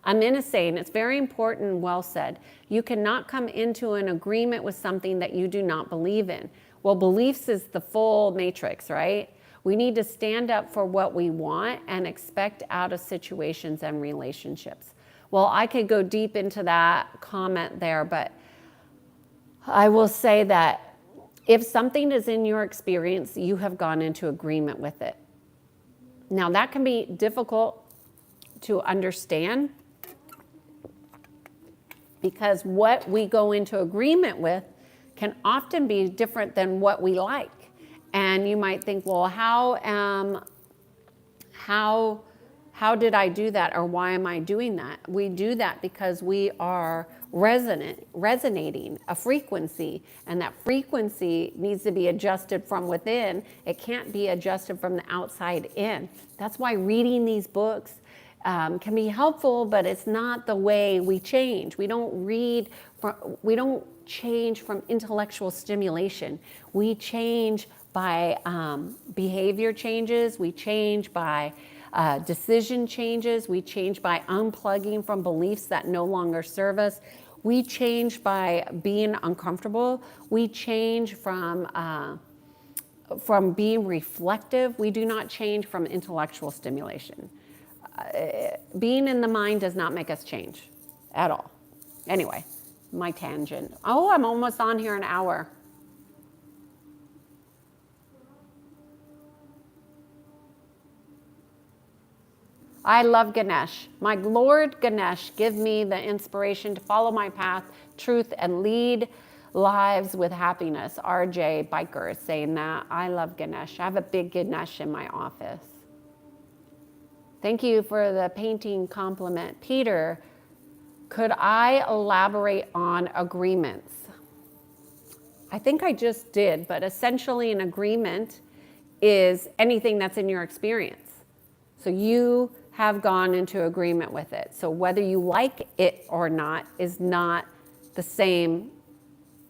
I'm in a saying, it's very important and well said. You cannot come into an agreement with something that you do not believe in. Well, beliefs is the full matrix, right? We need to stand up for what we want and expect out of situations and relationships. Well, I could go deep into that comment there, but I will say that if something is in your experience, you have gone into agreement with it. Now, that can be difficult to understand because what we go into agreement with can often be different than what we like. And you might think, well, how did I do that, or why am I doing that? We do that because we are resonating a frequency, and that frequency needs to be adjusted from within. It can't be adjusted from the outside in. That's why reading these books can be helpful, but it's not the way we change. We don't change from intellectual stimulation. We change by behavior changes. We change by decision changes. We change by unplugging from beliefs that no longer serve us. We change by being uncomfortable. We change from being reflective. We do not change from intellectual stimulation. Being in the mind does not make us change at all. Anyway, my tangent. Oh, I'm almost on here an hour. I love Ganesh. My Lord Ganesh, give me the inspiration to follow my path, truth, and lead lives with happiness. RJ Biker is saying that. I love Ganesh. I have a big Ganesh in my office. Thank you for the painting compliment. Peter, Could I elaborate on agreements? I think I just did, but essentially an agreement is anything that's in your experience. So you have gone into agreement with it. So whether you like it or not is not the same.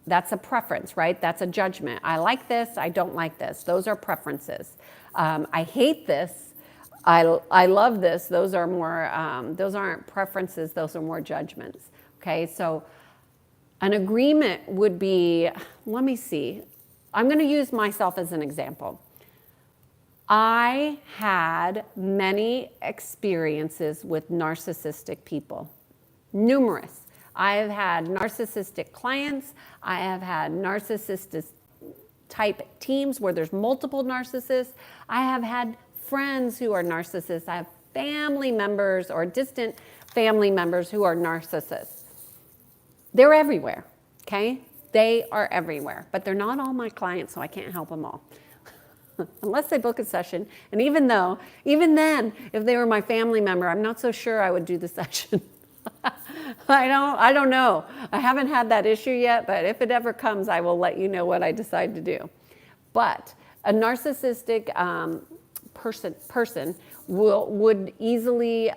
That's a preference, right? That's a judgment. I like this, I don't like this. Those are preferences. I hate this, I love this. Those are more, those aren't preferences, those are more judgments. Okay, so an agreement would be, let me see. I'm going to use myself as an example. I had many experiences with narcissistic people, numerous. I have had narcissistic clients. I have had narcissistic type teams where there's multiple narcissists. I have had friends who are narcissists. I have family members or distant family members who are narcissists. They're everywhere, okay? They are everywhere, but they're not all my clients, so I can't help them all. Unless they book a session. And even then, if they were my family member, I'm not so sure I would do the session. I don't know. I haven't had that issue yet, but if it ever comes, I will let you know what I decide to do. But a narcissistic person would easily,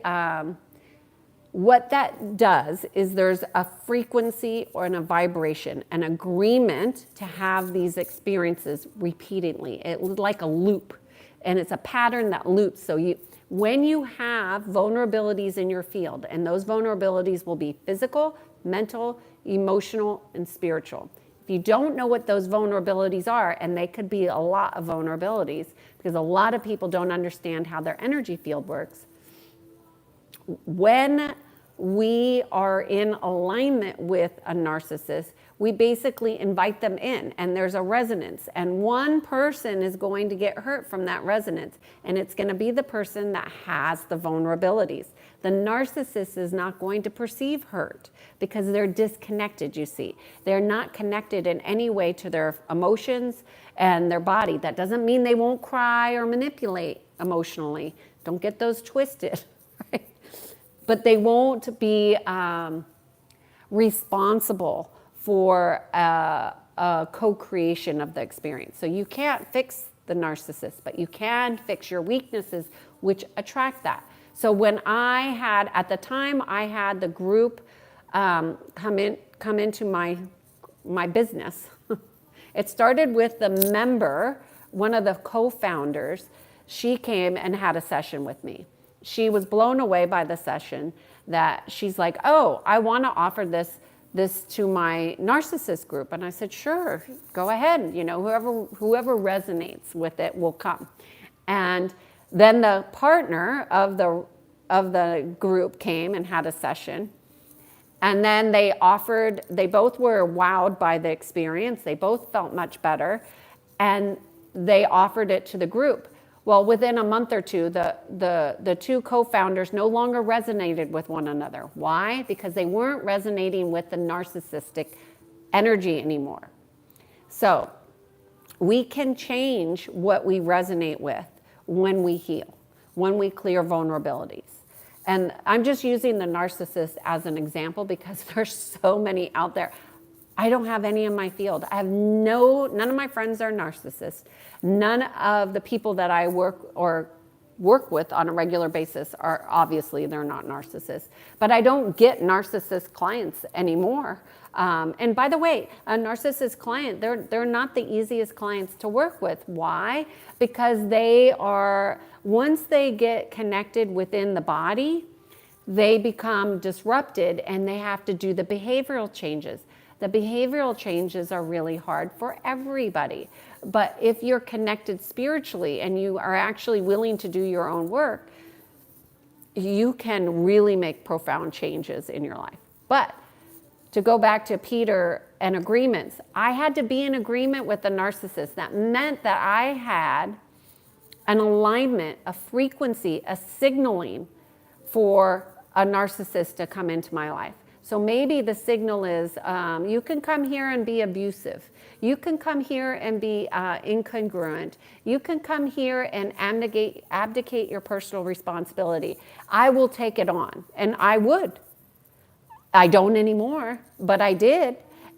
what that does is there's a frequency or a vibration, an agreement to have these experiences repeatedly. It's like a loop, and it's a pattern that loops. So when you have vulnerabilities in your field, and those vulnerabilities will be physical, mental, emotional, and spiritual. If you don't know what those vulnerabilities are, and they could be a lot of vulnerabilities, because a lot of people don't understand how their energy field works. When we are in alignment with a narcissist, we basically invite them in, and there's a resonance, and one person is going to get hurt from that resonance, and it's going to be the person that has the vulnerabilities. The narcissist is not going to perceive hurt because they're disconnected, you see. They're not connected in any way to their emotions and their body. That doesn't mean they won't cry or manipulate emotionally. Don't get those twisted, right? But they won't be responsible for a co-creation of the experience. So you can't fix the narcissist, but you can fix your weaknesses, which attract that. So when at the time I had the group come into my business, it started with the member, one of the co-founders. She came and had a session with me. She was blown away by the session that she's like, oh, I want to offer this to my narcissist group. And I said, sure, go ahead. You know, whoever resonates with it will come. And then the partner of the group came and had a session. And then they both were wowed by the experience. They both felt much better. And they offered it to the group. Well, within a month or two, the two co-founders no longer resonated with one another. Why? Because they weren't resonating with the narcissistic energy anymore. So we can change what we resonate with when we heal, when we clear vulnerabilities. And I'm just using the narcissist as an example because there's so many out there. I don't have any in my field. None of my friends are narcissists. None of the people that I work with on a regular basis are, obviously they're not narcissists. But I don't get narcissist clients anymore. And by the way, a narcissist client, they're not the easiest clients to work with. Why? Because once they get connected within the body, they become disrupted and they have to do the behavioral changes. The behavioral changes are really hard for everybody. But if you're connected spiritually and you are actually willing to do your own work, you can really make profound changes in your life. But to go back to Peter and agreements, I had to be in agreement with the narcissist. That meant that I had an alignment, a frequency, a signaling for a narcissist to come into my life. So maybe the signal is, you can come here and be abusive. You can come here and be incongruent. You can come here and abdicate your personal responsibility. I will take it on, and I would. I don't anymore, but I did.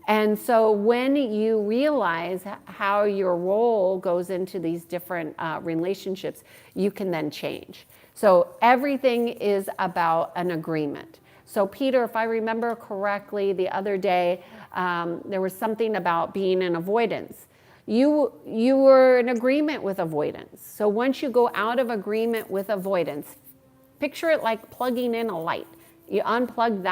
And so when you realize how your role goes into these different relationships, you can then change. So everything is about an agreement. So Peter, if I remember correctly, the other day, there was something about being in avoidance. You were in agreement with avoidance. So once you go out of agreement with avoidance, picture it like plugging in a light. You unplug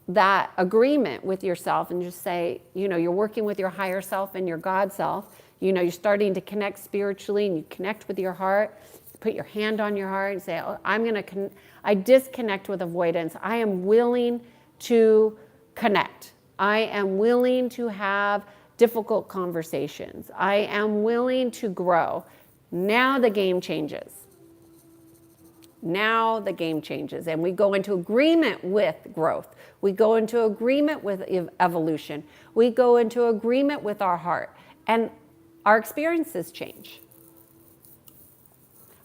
that agreement with yourself and just say, you're working with your higher self and your God self. You're starting to connect spiritually, and you connect with your heart. Put your hand on your heart and say, oh, I disconnect with avoidance. I am willing to connect. I am willing to have difficult conversations. I am willing to grow. Now the game changes. Now the game changes, and we go into agreement with growth. We go into agreement with evolution. We go into agreement with our heart, and our experiences change.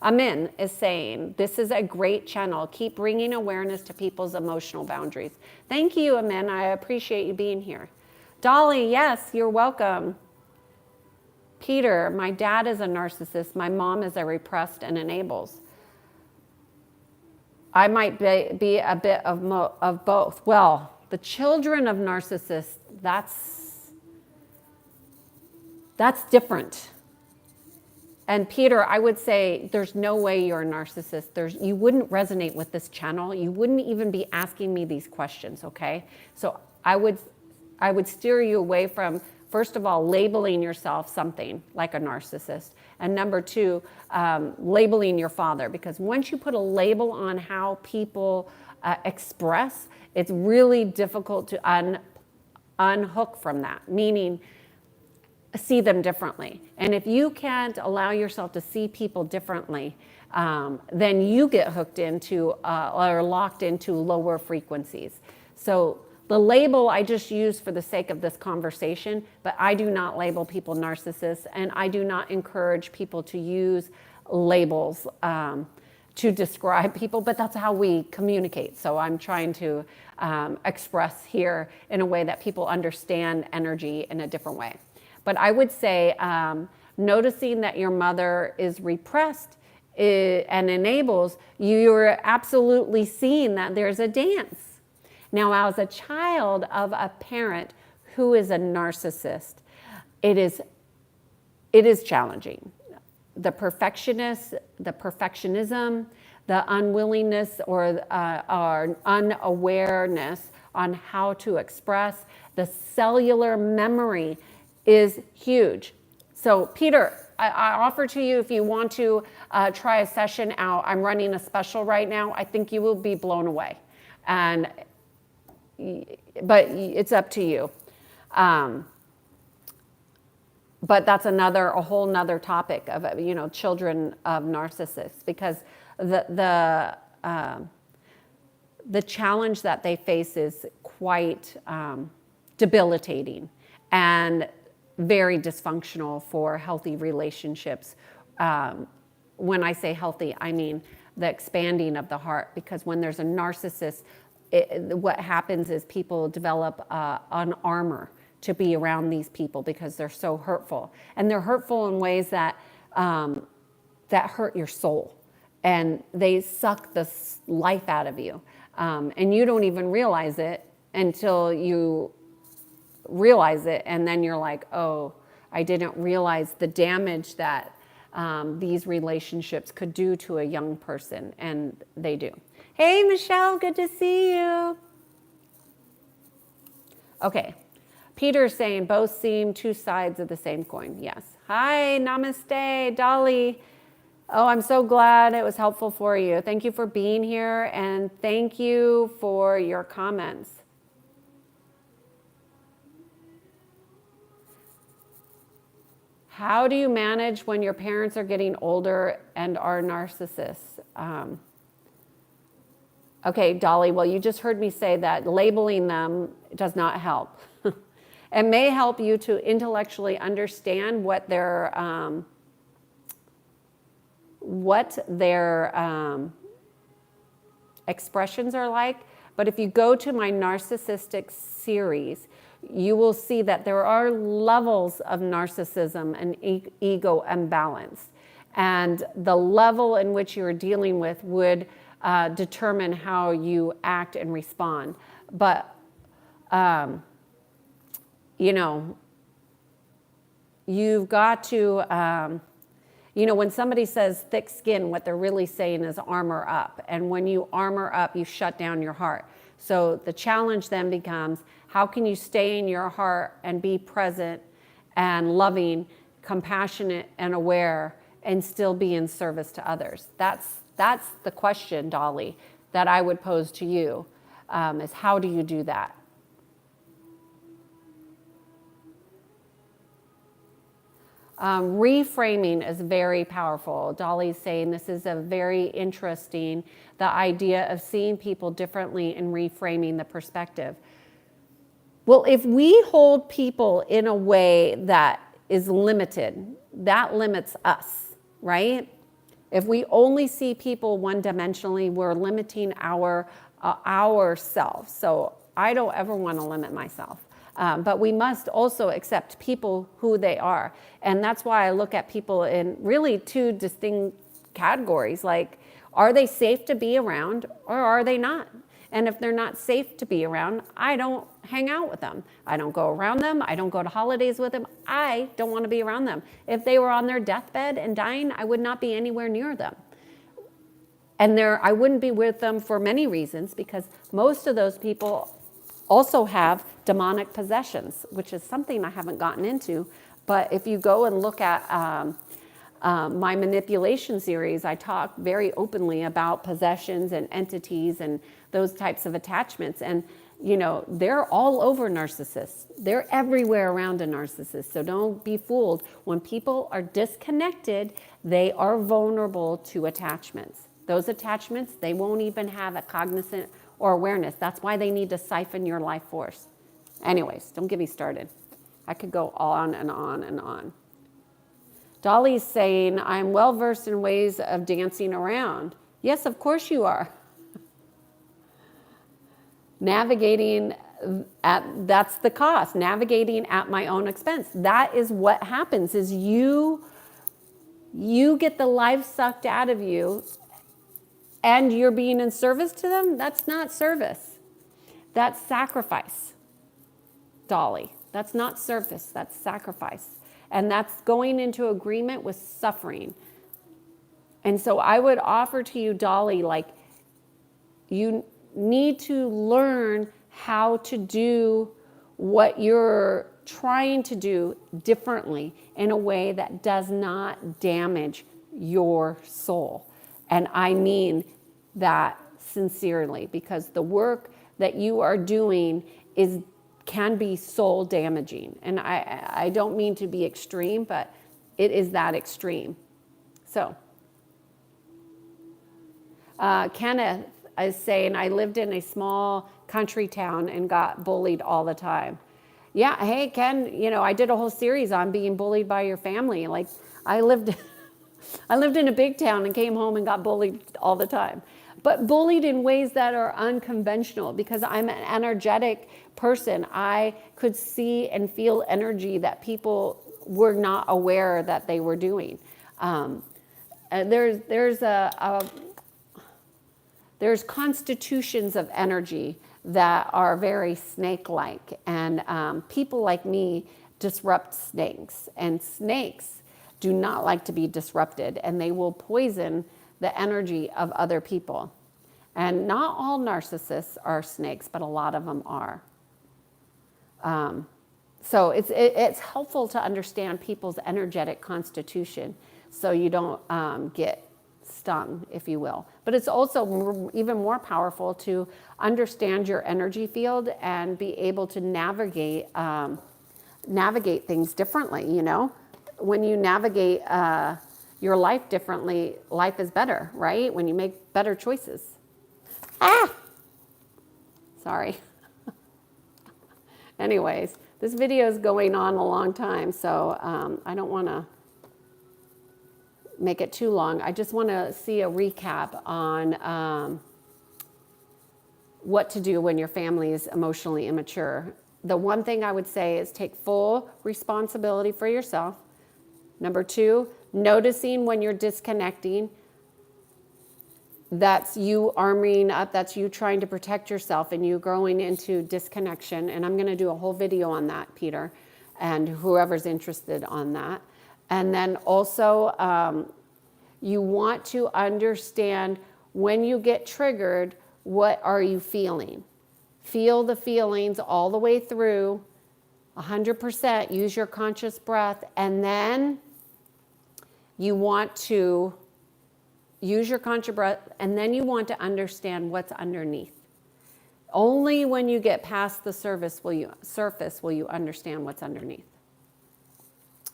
Amin is saying, this is a great channel. Keep bringing awareness to people's emotional boundaries. Thank you, Amin. I appreciate you being here. Dolly, yes, you're welcome. Peter, my dad is a narcissist. My mom is a repressed and enables. I might be a bit of both. Well, the children of narcissists, that's different. And Peter, I would say there's no way you're a narcissist. You wouldn't resonate with this channel. You wouldn't even be asking me these questions, okay? So I would steer you away from, first of all, labeling yourself something like a narcissist. And number two, labeling your father. Because once you put a label on how people express, it's really difficult to unhook from that, meaning see them differently. And if you can't allow yourself to see people differently, then you get hooked into or locked into lower frequencies. So the label I just use for the sake of this conversation, but I do not label people narcissists, and I do not encourage people to use labels to describe people, but that's how we communicate. So I'm trying to express here in a way that people understand energy in a different way. But I would say noticing that your mother is repressed and enables, you're absolutely seeing that there's a dance. Now, as a child of a parent who is a narcissist, it is challenging. The perfectionism, the unwillingness or unawareness on how to express, the cellular memory is huge. So Peter, I offer to you, if you want to try a session out, I'm running a special right now. I think you will be blown away. But it's up to you. But that's a whole nother topic of, children of narcissists, because the challenge that they face is quite debilitating and very dysfunctional for healthy relationships. When I say healthy, I mean the expanding of the heart, because when there's a narcissist, what happens is people develop an armor to be around these people because they're so hurtful. And they're hurtful in ways that hurt your soul. And they suck the life out of you. And you don't even realize it until you realize it, and then you're like, oh, I didn't realize the damage that these relationships could do to a young person, and they do. Hey, Michelle, good to see you. Okay, Peter's saying both seem two sides of the same coin. Yes. Hi, namaste, Dolly. Oh, I'm so glad it was helpful for you. Thank you for being here, and thank you for your comments. How do you manage when your parents are getting older and are narcissists? Okay, Dolly, well, you just heard me say that labeling them does not help. It may help you to intellectually understand what their expressions are like, But if you go to my narcissistic series, you will see that there are levels of narcissism and ego imbalance. And the level in which you're dealing with would determine how you act and respond. But, you know, you've got to, you know, when somebody says thick skin, what they're really saying is armor up. And when you armor up, you shut down your heart. So the challenge then becomes, how can you stay in your heart and be present and loving, compassionate and aware and still be in service to others? That's the question, Dolly, that I would pose to you, is how do you do that? Reframing is very powerful. Dolly's saying this is a very interesting, the idea of seeing people differently and reframing the perspective. Well, if we hold people in a way that is limited, that limits us, right? If we only see people one-dimensionally, we're limiting ourselves. So I don't ever want to limit myself. But we must also accept people who they are. And that's why I look at people in really two distinct categories. Like, are they safe to be around or are they not? And if they're not safe to be around, I don't hang out with them. I don't go around them. I don't go to holidays with them. I don't want to be around them. If they were on their deathbed and dying, I would not be anywhere near them. And I wouldn't be with them for many reasons, because most of those people also have demonic possessions, which is something I haven't gotten into. But if you go and look at my manipulation series, I talk very openly about possessions and entities and those types of attachments. And, you know, they're all over narcissists. They're everywhere around a narcissist. So don't be fooled. When people are disconnected, they are vulnerable to attachments. Those attachments, they won't even have a cognizant or awareness. That's why they need to siphon your life force. Anyways, don't get me started. I could go on and on and on. Dolly's saying, I'm well versed in ways of dancing around. Yes, of course you are. Navigating that's the cost. Navigating at my own expense. That is what happens, is you get the life sucked out of you and you're being in service to them. That's not service. That's sacrifice, Dolly. That's not service, that's sacrifice. And that's going into agreement with suffering. And so I would offer to you, Dolly, like, you need to learn how to do what you're trying to do differently in a way that does not damage your soul. And I mean that sincerely, because the work that you are doing can be soul damaging. And I don't mean to be extreme, but it is that extreme. So, Kenneth is saying, I lived in a small country town and got bullied all the time. Yeah, hey, Ken, you know, I did a whole series on being bullied by your family. Like, I lived in a big town and came home and got bullied all the time. But bullied in ways that are unconventional, because I'm an energetic person. I could see and feel energy that people were not aware that they were doing. There's constitutions of energy that are very snake-like, and people like me disrupt snakes, and snakes do not like to be disrupted, and they will poison the energy of other people. And not all narcissists are snakes, but a lot of them are. So it's helpful to understand people's energetic constitution so you don't get stung, if you will. But it's also even more powerful to understand your energy field and be able to navigate things differently, you know? When you navigate your life differently, life is better, right? When you make better choices. Sorry. Anyways, this video is going on a long time, so I don't want to make it too long. I just want to see a recap on what to do when your family is emotionally immature. The one thing I would say is take full responsibility for yourself. Number 2, noticing when you're disconnecting. That's you armoring up, that's you trying to protect yourself and you growing into disconnection. And I'm going to do a whole video on that, Peter, and whoever's interested on that. And then also, you want to understand when you get triggered, what are you feeling? Feel the feelings all the way through, 100%. Use your conscious breath. And then you want to use your conscious breath, and then you want to understand what's underneath. Only when you get past the surface will you understand what's underneath.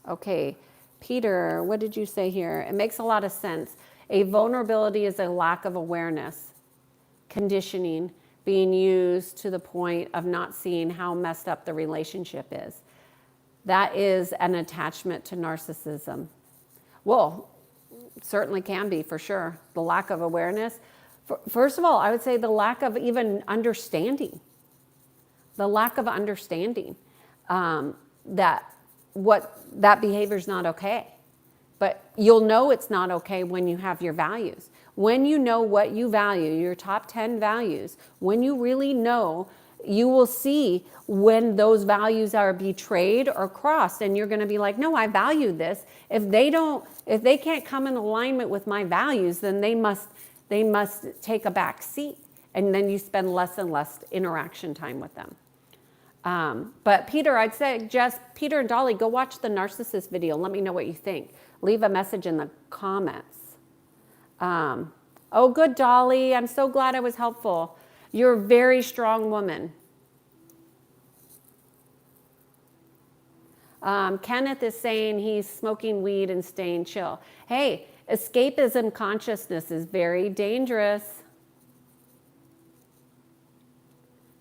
Okay, Peter, what did you say here? It makes a lot of sense. A vulnerability is a lack of awareness, conditioning being used to the point of not seeing how messed up the relationship is. That is an attachment to narcissism. Well, certainly can be, for sure. The lack of awareness. First of all, I would say the lack of even understanding. The lack of understanding that behavior is not okay. But you'll know it's not okay when you have your values. When you know what you value, your top 10 values, when you really know, you will see when those values are betrayed or crossed, and you're going to be like, no, I value this. If they can't come in alignment with my values, then they must take a back seat, and then you spend less and less interaction time with them. But Peter, I'd suggest, Peter and Dolly, go watch the Narcissist video. Let me know what you think. Leave a message in the comments. Oh, good, Dolly. I'm so glad I was helpful. You're a very strong woman. Kenneth is saying he's smoking weed and staying chill. Hey, escapism consciousness is very dangerous.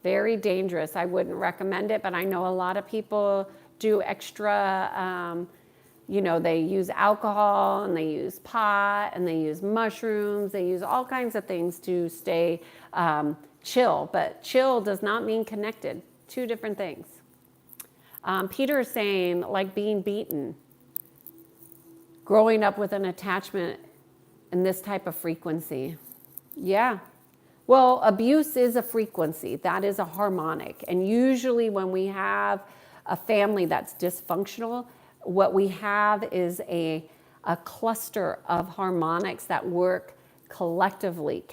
Very dangerous. I wouldn't recommend it, but I know a lot of people do extra, they use alcohol and they use pot and they use mushrooms. They use all kinds of things to stay chill, but chill does not mean connected. Two different things. Peter is saying, like being beaten, growing up with an attachment in this type of frequency. Yeah. Well, abuse is a frequency. That is a harmonic. And usually when we have a family that's dysfunctional, what we have is a cluster of harmonics that work collectively,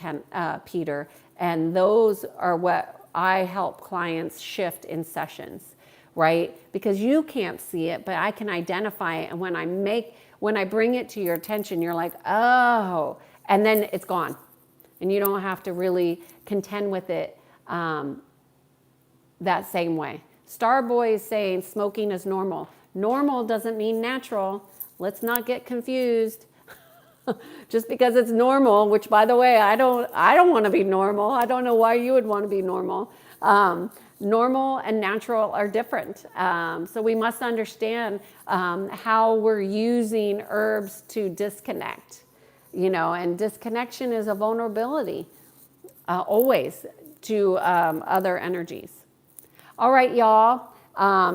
Peter. And those are what I help clients shift in sessions, right? Because you can't see it, but I can identify it. And when I bring it to your attention, you're like, oh, and then it's gone. And you don't have to really contend with it that same way. Starboy is saying smoking is normal. Normal doesn't mean natural. Let's not get confused. Just because it's normal, which by the way, I don't want to be normal. I don't know why you would want to be normal. Normal and natural are different. So we must understand how we're using herbs to disconnect. And disconnection is a vulnerability, always, to other energies. All right, y'all.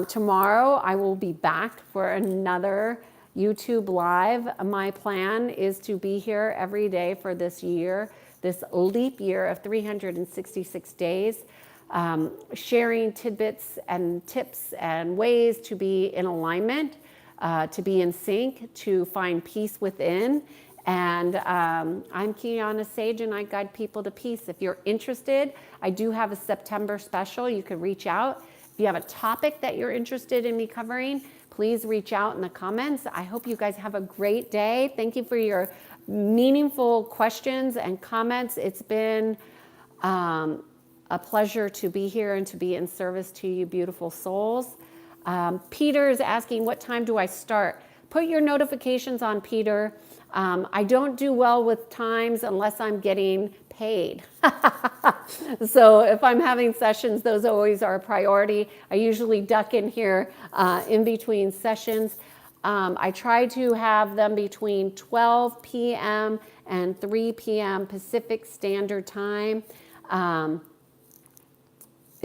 Tomorrow I will be back for another YouTube Live. My plan is to be here every day for this year, this leap year of 366 days, sharing tidbits and tips and ways to be in alignment, to be in sync, to find peace within. And I'm Kiana Sage, and I guide people to peace. If you're interested, I do have a September special. You can reach out. If you have a topic that you're interested in me covering, please reach out in the comments. I hope you guys have a great day. Thank you for your meaningful questions and comments. It's been a pleasure to be here and to be in service to you beautiful souls. Peter is asking, what time do I start? Put your notifications on, Peter. I don't do well with times unless I'm getting paid. So if I'm having sessions, those always are a priority. I usually duck in here in between sessions. I try to have them between 12 p.m. and 3 p.m. Pacific Standard Time.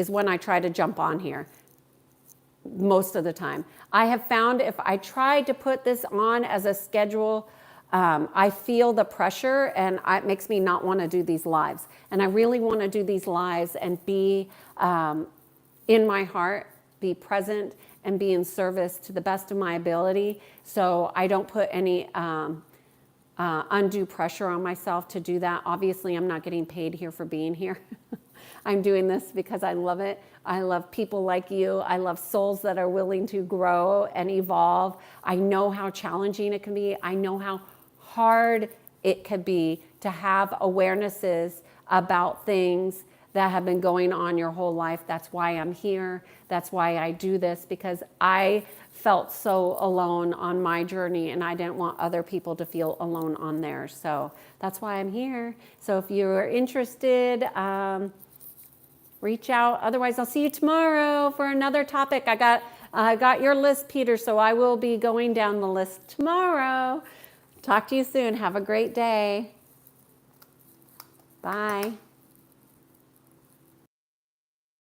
is when I try to jump on here most of the time. I have found if I try to put this on as a schedule, I feel the pressure and it makes me not want to do these lives. And I really want to do these lives and be in my heart, be present, and be in service to the best of my ability. So I don't put any undue pressure on myself to do that. Obviously, I'm not getting paid here for being here. I'm doing this because I love it. I love people like you. I love souls that are willing to grow and evolve. I know how challenging it can be. I know how hard it could be to have awarenesses about things that have been going on your whole life. That's why I'm here. That's why I do this, because I felt so alone on my journey and I didn't want other people to feel alone on theirs. So that's why I'm here. So if you're interested, reach out. Otherwise, I'll see you tomorrow for another topic. I got your list, Peter, so I will be going down the list tomorrow. Talk to you soon. Have a great day. Bye.